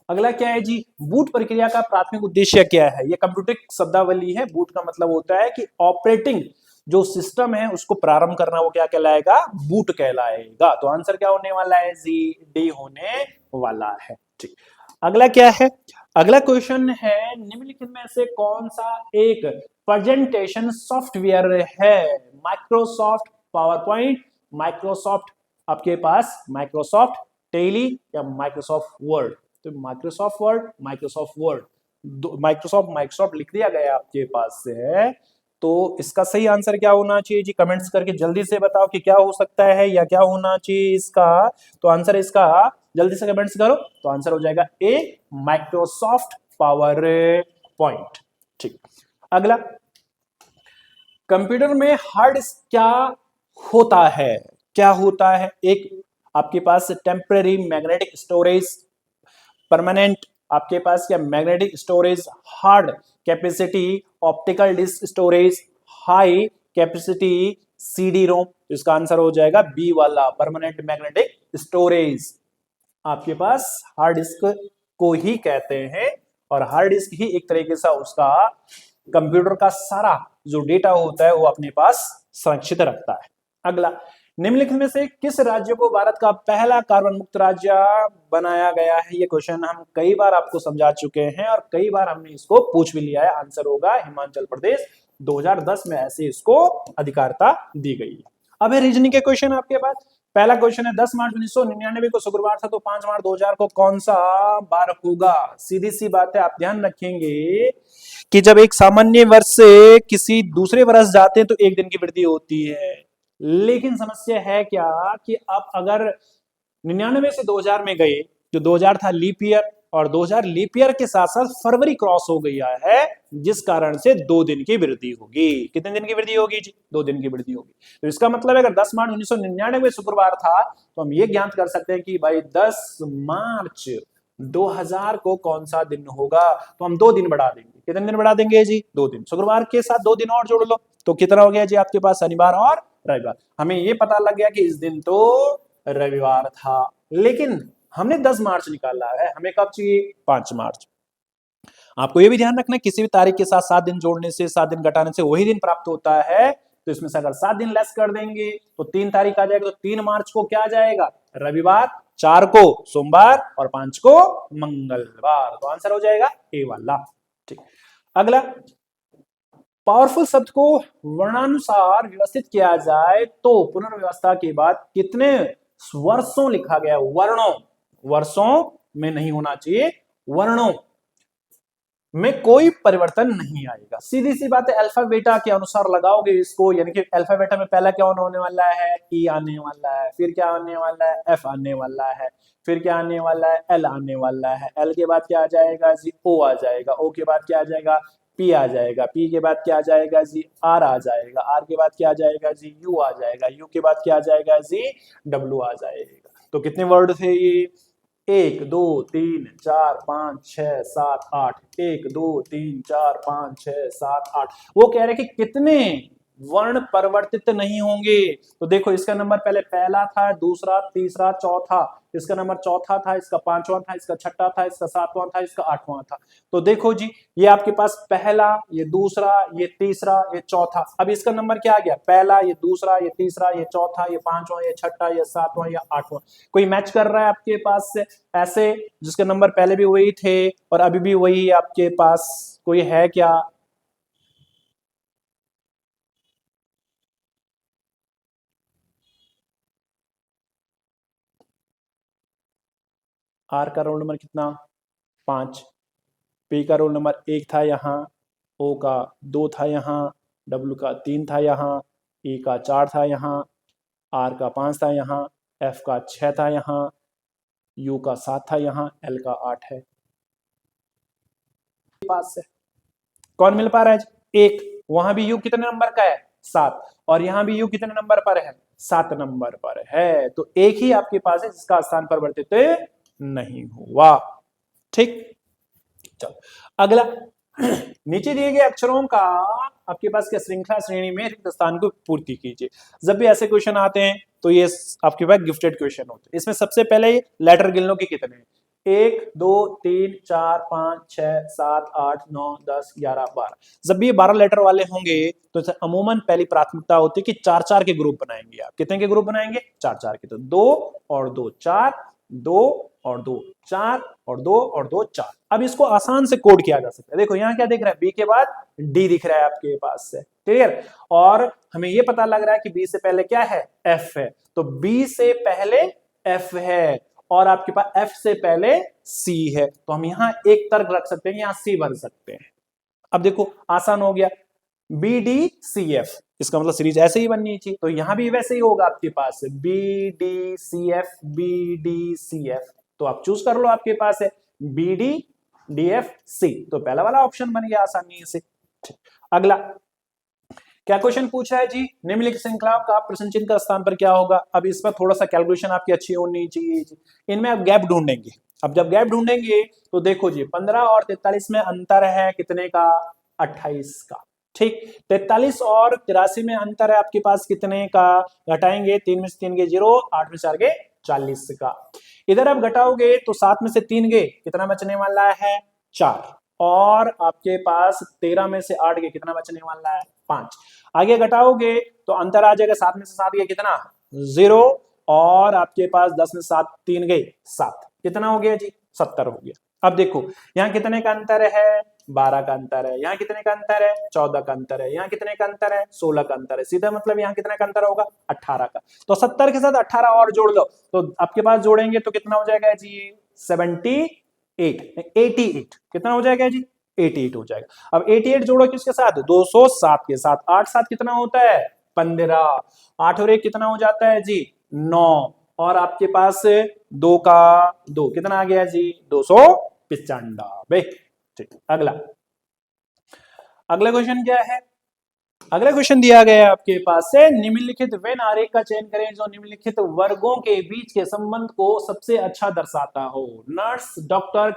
अगला क्या है जी, बूट प्रक्रिया का प्राथमिक उद्देश्य क्या है? ये कंप्यूटर शब्दावली है। बूट का मतलब होता है कि ऑपरेटिंग जो सिस्टम है उसको प्रारंभ करना, वो क्या कहलाएगा, बूट कहलाएगा। तो आंसर क्या होने वाला है जी, डी होने वाला है। ठीक, अगला क्या है, अगला क्वेश्चन है, निम्नलिखित में से कौन सा एक प्रेजेंटेशन सॉफ्टवेयर है? माइक्रोसॉफ्ट पावर पॉइंट, माइक्रोसॉफ्ट आपके पास माइक्रोसॉफ्ट टेली, या माइक्रोसॉफ्ट वर्ड? तो माइक्रोसॉफ्ट वर्ड, माइक्रोसॉफ्ट लिख दिया गया आपके पास से। तो इसका सही आंसर क्या होना चाहिए जी, कमेंट्स करके जल्दी से बताओ कि क्या हो सकता है या क्या होना चाहिए इसका। तो आंसर इसका जल्दी से कमेंट्स करो, तो आंसर हो जाएगा ए, माइक्रोसॉफ्ट पावर पॉइंट। ठीक, अगला, कंप्यूटर में हार्ड डिस्क क्या होता है? क्या होता है? एक आपके पास टेम्परेरी मैग्नेटिक स्टोरेज, परमानेंट आपके पास क्या, magnetic storage, hard capacity optical disk storage, high capacity CD रोम। इसका आंसर हो जाएगा बी वाला, परमानेंट मैग्नेटिक स्टोरेज। आपके पास हार्ड डिस्क को ही कहते हैं, और हार्ड डिस्क ही एक तरीके से उसका कंप्यूटर का सारा जो डेटा होता है वो अपने पास संरक्षित रखता है। अगला, निम्नलिखित में से किस राज्य को भारत का पहला कार्बन मुक्त राज्य बनाया गया है? ये क्वेश्चन हम कई बार आपको समझा चुके हैं और कई बार हमने इसको पूछ भी लिया है। आंसर होगा हिमाचल प्रदेश, 2010 में ऐसे इसको अधिकारिता दी गई है। अब है रीजनिंग के क्वेश्चन आपके पास। पहला क्वेश्चन है, 10 मार्च 1999 को शुक्रवार था, तो 5 मार्च 2000 को कौन सा बार होगा? सीधी सी बात है, आप ध्यान रखेंगे कि जब एक सामान्य वर्ष से किसी दूसरे वर्ष जाते हैं तो एक दिन की वृद्धि होती है, लेकिन समस्या है क्या कि आप अगर 99 से 2000 में गए, जो 2000 था लीप ईयर, और 2000 लीप ईयर के साथ साथ फरवरी क्रॉस हो गया है, जिस कारण से 2 दिन की वृद्धि होगी। कितने दिन की वृद्धि होगी जी? 2 दिन की वृद्धि होगी। तो इसका मतलब है अगर 10 मार्च 1999 शुक्रवार था, तो हम ये ज्ञात कर सकते हैं कि भाई 10 मार्च 2000 को कौन सा दिन होगा, तो हम 2 दिन बढ़ा देंगे। कितने दिन बढ़ा देंगे जी? 2 दिन। शुक्रवार के साथ 2 दिन और जोड़ लो, तो कितना हो गया जी आपके पास? शनिवार और रविवार। हमें ये पता लग गया कि इस दिन तो रविवार था, लेकिन हमने 10 मार्च निकाला है, हमें कब चाहिए? 5 मार्च। आपको ये भी ध्यान रखना है, किसी भी तारीख के साथ 7 दिन जोड़ने से, 7 दिन घटाने से वही दिन प्राप्त होता है। तो इसमें से अगर 7 दिन लेस कर देंगे तो 3 तारीख आ जाएगा, तो 3 मार्च को क्या आ जाएगा? रविवार, 4 को सोमवार और 5 को मंगलवार। तो आंसर हो जाएगा ए वाला। ठीक, अगला, पावरफुल शब्द को वर्णानुसार व्यवस्थित किया जाए तो पुनर्व्यवस्था के बाद कितने वर्षों लिखा गया? वर्णों, वर्षों में नहीं होना चाहिए, वर्णों। में कोई परिवर्तन नहीं आएगा। सीधी सी बात है, अल्फा बीटा के अनुसार लगाओगे इसको, यानी कि अल्फा बीटा में पहला क्या होने वाला है, ई आने वाला है, फिर क्या आने वाला है, एफ आने वाला है, फिर क्या आने वाला है, एल आने वाला है, एल के बाद क्या आ जाएगा जी, ओ आ जाएगा, ओ के बाद क्या आ जाएगा, पी आ जाएगा, पी के बाद क्या आ जाएगा जी, आर आ जाएगा, आर के बाद क्या आ जाएगा जी, यू आ जाएगा, यू के बाद क्या आ जाएगा जी, डब्ल्यू आ जाएगा। तो कितने वर्ड थे ये, 1 2 3 4 5 6 7 8, 1 2 3 4 5 6 7 8। वो कह रहे कि कितने वर्ण परिवर्तित नहीं होंगे। तो देखो इसका नंबर पहले पहला था, दूसरा, तीसरा, चौथा, इसका नंबर चौथा था, इसका पांचवा था, इसका छठा था, इसका सातवां था, इसका आठवां था। तो देखो जी, ये आपके पास पहला, ये दूसरा, ये तीसरा, ये चौथा। अब इसका नंबर क्या आ गया, पहला, ये दूसरा, ये तीसरा, ये चौथा, ये पांचवा, ये छठा, ये सातवां, ये आठवां। कोई मैच कर रहा है आपके पास से ऐसे, जिसके नंबर पहले भी वही थे और अभी भी वही आपके पास, कोई है क्या? आर का रोल नंबर कितना, 5, पी का रोल नंबर 1 था यहाँ, ओ का 2 था यहाँ, डब्ल्यू का 3 था यहाँ, ई का 4 था यहाँ, आर का 5 था यहाँ, एफ का 6 था यहाँ, यू का 7 था यहाँ, एल का 8 है। पास से कौन मिल पा रहा है, 1। वहां भी यू कितने नंबर का है, 7, और यहां भी यू कितने नंबर पर है, 7 नंबर पर है। तो एक ही आपके पास है जिसका स्थान परिवर्तित नहीं हुआ। ठीक, चलो अगला, नीचे दिए गए अक्षरों का आपके पास क्या श्रृंखला श्रेणी में रिक्त स्थान को पूर्ति कीजिए। जब भी ऐसे क्वेश्चन आते हैं तो ये आपके पास गिफ्टेड क्वेश्चन होते हैं। इसमें सबसे पहले लेटर गिन लो कि कितने हैं, 1 2 3 4 5 6 7 8 9 10 11 12। जब भी ये 12 लेटर वाले होंगे तो अमूमन पहली प्राथमिकता होती है कि 4-4 के ग्रुप बनाएंगे। आप कितने के ग्रुप बनाएंगे, 4-4 के। तो 2 और 2 4, 2 और 2 4 और 2 और 2 4। अब इसको आसान से कोड किया जा सकता है। देखो यहाँ क्या दिख रहा है, बी के बाद डी दिख रहा है आपके पास से, क्लियर। और हमें ये पता लग रहा है कि बी से पहले क्या है, एफ है। तो बी से पहले एफ है और आपके पास एफ से पहले सी है। तो हम यहाँ एक तर्क रख सकते हैं, यहाँ सी बन सकते हैं। अब देखो आसान हो गया, बी डी सी एफ, इसका मतलब सीरीज ऐसे ही बननी चाहिए। तो यहां भी वैसे ही होगा आपके पास, B D C F, B D C F. तो आप चूज कर लो, आपके पास है B D D F C. तो पहला वाला ऑप्शन बन गया आसानी से। अगला क्या क्वेश्चन पूछ रहा है जी, निम्नलिखित श्रृंखला का प्रश्न चिन्ह का स्थान पर क्या होगा। अब इस पर थोड़ा सा कैलकुलेशन आपकी अच्छी होनी चाहिए जी। इनमें आप गैप ढूंढेंगे। अब जब गैप ढूंढेंगे तो देखो जी, 15 और 43 में अंतर है कितने का, 28 का। ठीक, 43 और 83 में अंतर है आपके पास कितने का, घटाएंगे 3 में से 3 गए 0, 8 में से 4 गए 40 का। इधर आप घटाओगे तो 7 में से 3 गए, कितना बचने वाला है, 4। और आपके पास 13 में से 8 गए, कितना बचने वाला है, 5। आगे घटाओगे तो अंतर आ जाएगा, 7 में से 7 गए कितना, 0। और आपके पास 10 में 7 3 गए 7, कितना हो गया जी, 70 हो गया। अब देखो यहाँ कितने का अंतर है, 12 का अंतर है। यहाँ कितने का अंतर है, 14 का अंतर है। यहाँ कितने का अंतर है, 16 का अंतर है। सीधा मतलब यहाँ कितने का अंतर होगा, 18 का। तो 70 के साथ 18 और जोड़ दो, तो आपके पास जोड़ेंगे तो कितना हो जाएगा जी, 88 कितना हो जाएगा जी, 88 हो जाएगा। अब 88 जोड़ो किसके साथ, 207 के साथ। 8 7 कितना होता है, 15। 8 और 1 कितना हो जाता है जी, 9। और आपके पास 2 का 2 कितना आ गया जी, 295। ठीक, अगला क्वेश्चन क्या है, अगला क्वेश्चन दिया गया है आपके पास से, निम्नलिखित वेन आरेख का चयन करें जो निम्नलिखित वर्गों के बीच के संबंध को सबसे अच्छा दर्शाता हो। नर्स, डॉक्टर,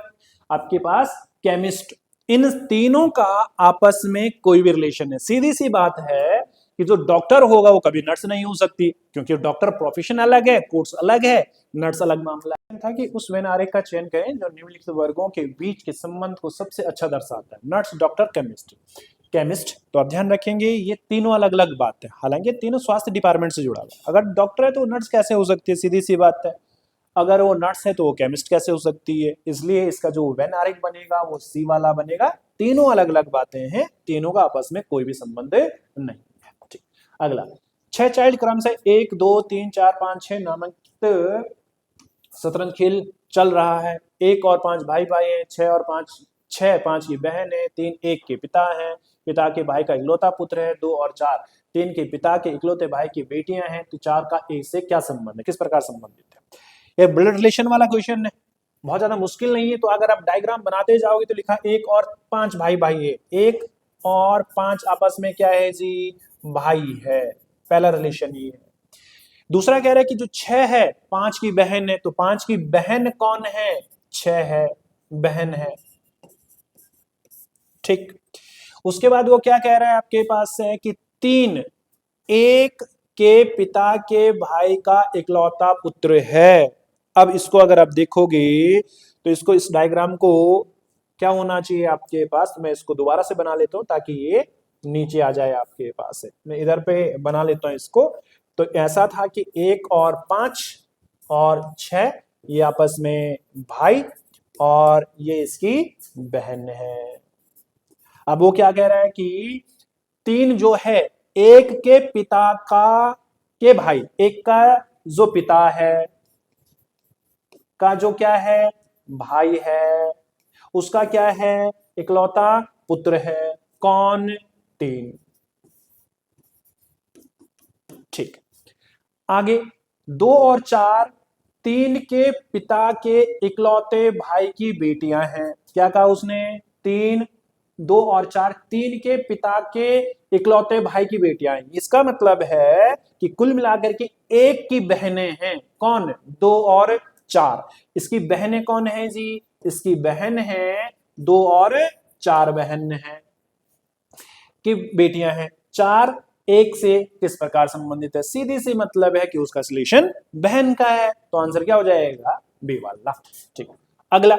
आपके पास केमिस्ट, इन तीनों का आपस में कोई भी रिलेशन है। सीधी सी बात है कि जो डॉक्टर होगा वो कभी नर्स नहीं हो सकती, क्योंकि डॉक्टर प्रोफेशन अलग है, कोर्स अलग है, नर्स अलग मामला था। कि उस वेन आरेख का चयन करें जो निम्नलिखित वर्गों के बीच के संबंध को सबसे अच्छा दर्शाता है। Nurse, doctor, chemist. तो आप ध्यान रखेंगे ये तीनों अलग अलग बात है, हालांकि तीनों स्वास्थ्य डिपार्टमेंट से जुड़ा हुआ है। अगर डॉक्टर है तो नर्स कैसे हो सकती है, सीधी सी बात है। अगर वो नर्स है तो वो केमिस्ट कैसे हो सकती है। इसलिए इसका जो वेन आरेख बनेगा वो सी वाला बनेगा। तीनों अलग अलग बातें हैं, तीनों का आपस में कोई भी संबंध नहीं है। ठीक, अगला 6 चाइल्ड क्रम से 1 2 3 4 5 6 नामांकित शतरंज खेल चल रहा है। 1 और 5 भाई भाई है, 6 और 5 6 5 की बहन है, 3 1 के पिता हैं, पिता के भाई का इकलौता पुत्र है, 2 और 4 3 के पिता के इकलौते भाई की बेटियां हैं, तो 4 का 1 से क्या संबंध है, किस प्रकार संबंधित है। ये ब्लड रिलेशन वाला क्वेश्चन है, बहुत ज्यादा मुश्किल नहीं है। तो अगर आप डायग्राम बनाते जाओगे तो लिखा 1 और 5 भाई भाई है, 1 और 5 आपस में क्या है जी, भाई है, पहला रिलेशन ये है। दूसरा कह रहा है कि जो 6 है 5 की बहन है, तो 5 की बहन कौन है, 6 है, बहन है, ठीक। उसके बाद वो क्या कह रहा है आपके पास है कि 3 1 के पिता के भाई का इकलौता पुत्र है। अब इसको अगर आप देखोगे तो इसको, इस डायग्राम को क्या होना चाहिए आपके पास, मैं इसको दोबारा से बना लेता हूं ताकि ये नीचे आ जाए आपके पास है। मैं इधर पे बना लेता हूं इसको। तो ऐसा था कि 1 और 5 और 6 ये आपस में भाई और ये इसकी बहन है। अब वो क्या कह रहा है कि 3 जो है 1 के पिता का के भाई, एक का जो पिता है का जो क्या है, भाई है, उसका क्या है, इकलौता पुत्र है, कौन, 3, ठीक। आगे 2 और 4 3 के पिता के इकलौते भाई की बेटियां हैं। क्या कहा उसने, 3 2 और 4 3 के पिता के इकलौते भाई की बेटियां हैं। इसका मतलब है कि कुल मिलाकर के 1 की बहनें हैं, कौन, 2 और 4। इसकी बहनें कौन है जी, इसकी बहन है 2 और 4 बहन हैं की बेटियां हैं। 4 1 से किस प्रकार संबंधित है, सीधी सी मतलब है कि उसका सॉल्यूशन बहन का है, तो आंसर क्या हो जाएगा, बी वाला, ठीक। अगला,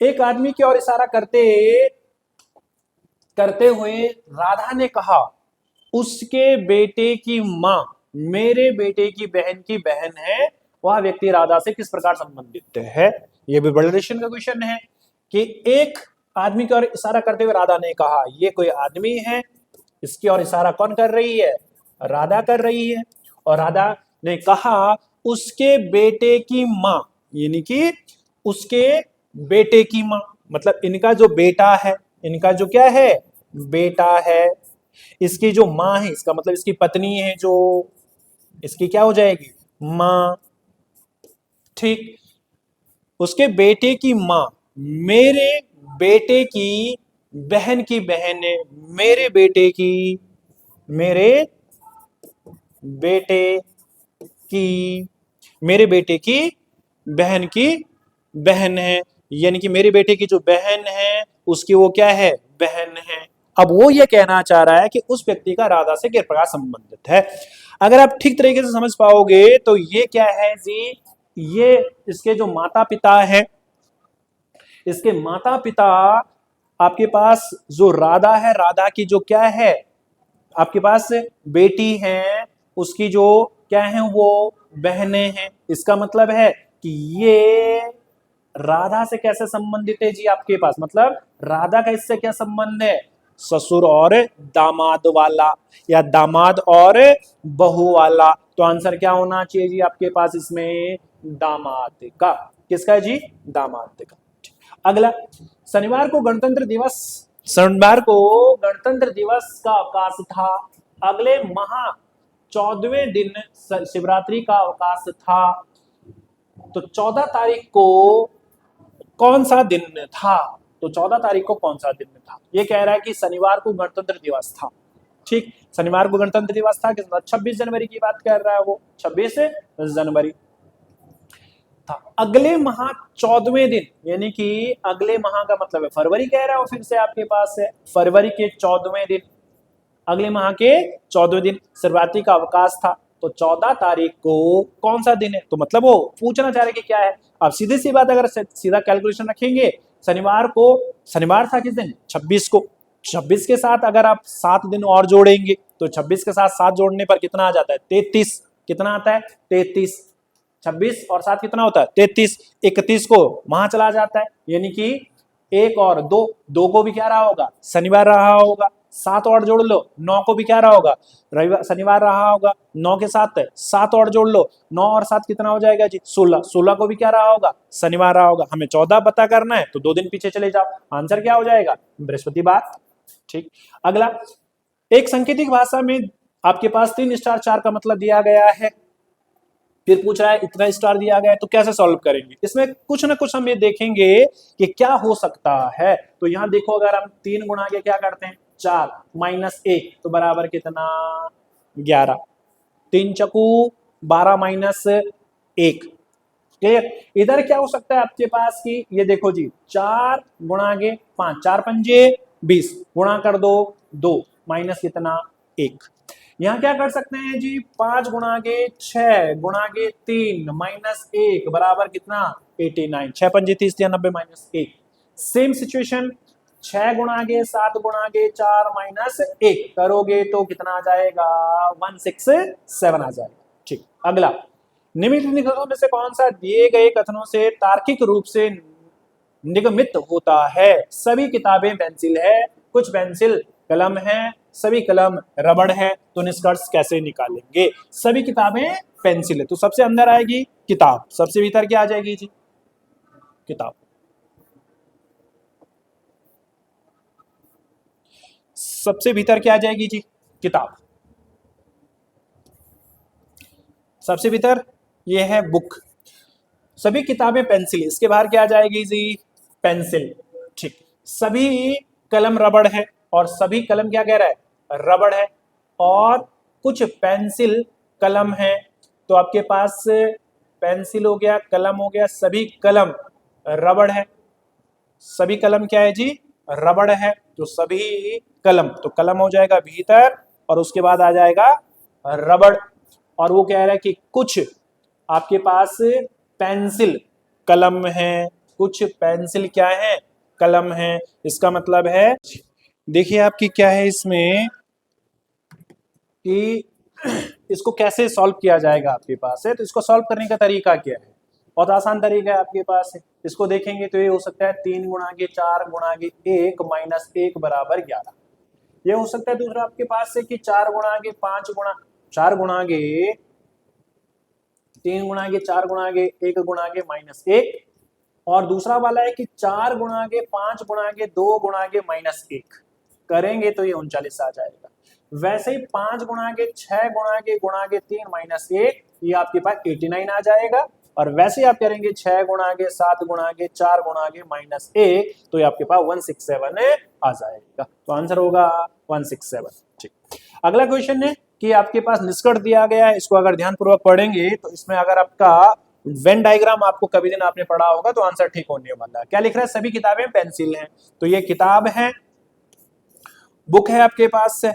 एक आदमी की ओर इशारा करते करते हुए राधा ने कहा, उसके बेटे की मां मेरे बेटे की बहन है, वह व्यक्ति राधा से किस प्रकार संबंधित है। यह भी बड़े रिलेशन का क्वेश्चन है कि एक आदमी की ओर इशारा करते हुए राधा ने कहा, ये कोई आदमी है, इसकी ओर इशारा कौन कर रही है, राधा कर रही है, और राधा ने कहा उसके बेटे की मां, यानी कि उसके बेटे की मां, मतलब इनका जो बेटा है, इनका जो क्या है, बेटा है, इसकी जो मां है, इसका मतलब इसकी पत्नी है, जो इसकी क्या हो जाएगी, मां, ठीक। उसके बेटे की मां मेरे बेटे की बहन है, मेरे बेटे की बहन की बहन है, यानी कि मेरे बेटे की जो बहन है उसकी वो क्या है, बहन है। अब वो ये कहना चाह रहा है कि उस व्यक्ति का राधा से किस प्रकार संबंधित है। अगर आप ठीक तरीके से समझ पाओगे तो ये क्या है जी, ये इसके जो माता पिता है, इसके माता पिता आपके पास जो राधा है, राधा की जो क्या है आपके पास बेटी है, उसकी जो क्या है वो बहनें हैं। इसका मतलब है कि ये राधा से कैसे संबंधित है जी आपके पास, मतलब राधा का इससे क्या संबंध है, ससुर और दामाद वाला, या दामाद और बहू वाला। तो आंसर क्या होना चाहिए जी आपके पास इसमें, दामाद का, किसका जी, दामाद का। अगला, शनिवार को गणतंत्र दिवस का अवकाश था, अगले माह 14वें दिन शिवरात्रि का अवकाश था, तो 14 तारीख को कौन सा दिन था, तो 14 तारीख को कौन सा दिन था। ये कह रहा है कि शनिवार को गणतंत्र दिवस था, ठीक, शनिवार को गणतंत्र दिवस था, किस 26 जनवरी की बात कर रहा है वो, 26 जनवरी था। अगले माह 14वें दिन, यानी कि अगले माह का मतलब है फरवरी कह रहा हूं फिर से आपके पास है, फरवरी के 14वें दिन, अगले माह के 14वें दिन शिवरात्रि का अवकाश था, तो 14 तारीख को कौन सा दिन है, तो मतलब वो पूछना चाह रहे कि क्या है। अब सीधी सी बात, अगर सीधा कैलकुलेशन रखेंगे, शनिवार था किस दिन, 26 को, 26 के साथ अगर आप 7 दिन और जोड़ेंगे तो 26 के साथ 7 जोड़ने पर कितना आ जाता है, 33, कितना आता है, 33, 26 और 7 कितना होता है, 33, 31 को वहां चला जाता है, यानी कि 1 और 2 को भी क्या रहा होगा, शनिवार रहा होगा, 7 और जोड़ लो, 9 को भी क्या रहा होगा, रविवार शनिवार रहा होगा, 9 के साथ 7 और जोड़ लो, 9 और 7 कितना हो जाएगा जी 16, 16 को भी क्या रहा होगा, शनिवार रहा होगा। हमें 14 पता करना है तो 2 दिन पीछे चले जाओ, आंसर क्या हो जाएगा, बृहस्पतिवार। ठीक, अगला, एक सांकेतिक भाषा में आपके पास 3 स्टार 4 का मतलब दिया गया है, फिर पूछ रहा है इतना स्टार दिया गया है, तो कैसे सॉल्व करेंगे। इसमें कुछ ना कुछ हम ये देखेंगे कि क्या हो सकता है। तो यहाँ देखो, अगर हम 3 गुणा के क्या करते हैं 4 माइनस 1 तो बराबर कितना 11, 3 चकू 12 माइनस 1, क्लियर। इधर क्या हो सकता है आपके पास की, ये देखो जी 4 गुणा के 5, 4 पंजे 20, गुणा कर दो 2 माइनस कितना 1। यहाँ क्या कर सकते हैं जी 5 गुणा के 6 गुणा के 3 माइनस 1 बराबर कितना 89, 6 पंजे 30 या 90 माइनस 1। सेम सिचुएशन 6 गुणा के 7 गुणा के 4 माइनस 1 करोगे तो कितना आ जाएगा 167 आ जाएगा। ठीक, अगला, निम्नलिखित कथनों में से कौन सा दिए गए कथनों से तार्किक रूप से निगमित होता है। सभी किताबें पेंसिल है, कुछ पेंसिल कलम है, सभी कलम रबड़ है, तो निष्कर्ष कैसे निकालेंगे। सभी किताबें पेंसिल है तो सबसे अंदर आएगी किताब, सबसे भीतर क्या आ जाएगी जी किताब, सबसे भीतर क्या आ जाएगी जी किताब, सबसे भीतर ये है बुक, सभी किताबें पेंसिल, इसके बाहर क्या आ जाएगी जी पेंसिल। ठीक, सभी कलम रबड़ है और सभी कलम क्या कह रहा है रबड़ है, और कुछ पेंसिल कलम है, तो आपके पास पेंसिल हो गया, कलम हो गया, सभी कलम रबड़ है, सभी कलम क्या है जी रबड़ है, तो सभी कलम, तो कलम हो जाएगा भीतर और उसके बाद आ जाएगा रबड़। और वो कह रहा है कि कुछ आपके पास पेंसिल कलम है, कुछ पेंसिल क्या है कलम है, इसका मतलब है देखिए आपकी क्या है इसमें कि इसको कैसे सॉल्व किया जाएगा आपके पास है। तो इसको सॉल्व करने का तरीका क्या है, बहुत आसान तरीका है आपके पास है। इसको देखेंगे तो ये हो सकता है 3 गुणा के 4 गुणा के 1 माइनस 1 बराबर 11। ये हो सकता है दूसरा आपके पास है कि 4 गुणा के 5 गुणा 4 गुणा के 3 गुणा के 4 गुणा के 1 गुणा के माइनस 1, और दूसरा वाला है कि 4 गुणा के 5 गुणा के 2 गुणा के माइनस 1 करेंगे तो ये 39 आ जाएगा। वैसे ही 5 गुणा के 6 गुणा के 3 माइनस 1 ये आपके पास 89 आ जाएगा, और वैसे ही आप करेंगे 6 गुणा के 7 गुणा के 4 गुणा के माइनस 1 तो ये आपके पास 167 आ जाएगा। तो आंसर होगा 167। ठीक, अगला क्वेश्चन है कि आपके पास निष्कर्ष दिया गया है, इसको अगर ध्यानपूर्वक पढ़ेंगे तो इसमें अगर आपका वेन डायग्राम आपको कभी दिन आपने पढ़ा होगा तो आंसर ठीक होने वाला है। क्या लिख रहा है, सभी किताबें पेंसिल हैं, तो ये किताब है, बुक है आपके पास से,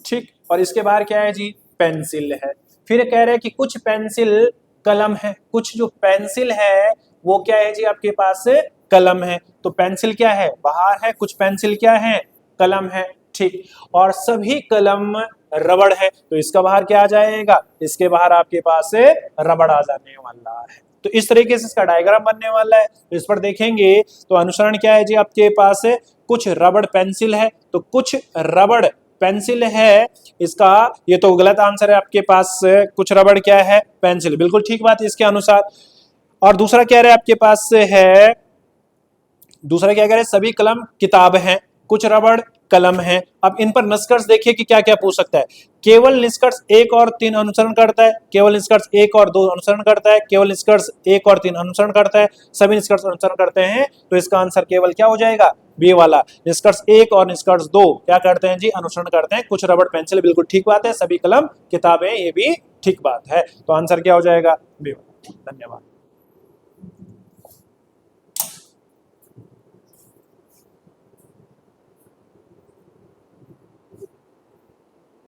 ठीक, और इसके बाहर क्या है जी पेंसिल है। फिर कह रहे हैं कि कुछ पेंसिल कलम है, कुछ जो पेंसिल है वो क्या है जी आपके पास से कलम है, तो पेंसिल क्या है बाहर है, कुछ पेंसिल क्या है कलम है, ठीक, और सभी कलम रबड़ है, तो इसका बाहर क्या आ जाएगा, इसके बाहर आपके पास से रबड़ आ जाने वाला है। तो इस तरीके से इसका डायग्राम बनने वाला है। तो इस पर देखेंगे तो अनुसरण क्या है जी आपके पास है, कुछ रबड़ पेंसिल है, तो कुछ रबड़ पेंसिल है, इसका ये तो गलत आंसर है आपके पास, कुछ रबड़ क्या है पेंसिल, बिल्कुल ठीक बात है इसके अनुसार। और दूसरा क्या है आपके पास है, दूसरा क्या कह रहे हैं सभी कलम किताब हैं, कुछ रबड़ कलम है। अब इन पर निष्कर्ष देखिए कि क्या क्या पूछ सकता है। केवल निष्कर्ष 1 और 3 अनुसरण करता है, केवल निष्कर्ष 1 और 2 अनुसरण करता है, केवल निष्कर्ष 1 और 3 अनुसरण करता है, सभी निष्कर्ष अनुसरण करते हैं, तो इसका आंसर केवल क्या हो जाएगा बी वाला, निष्कर्ष 1 और निष्कर्ष 2 क्या करते हैं जी अनुसरण करते हैं, कुछ रबड़ पेंसिल बिल्कुल ठीक बात है, सभी कलम किताबें ये भी ठीक बात है, तो आंसर क्या हो जाएगा बी वाला। धन्यवाद।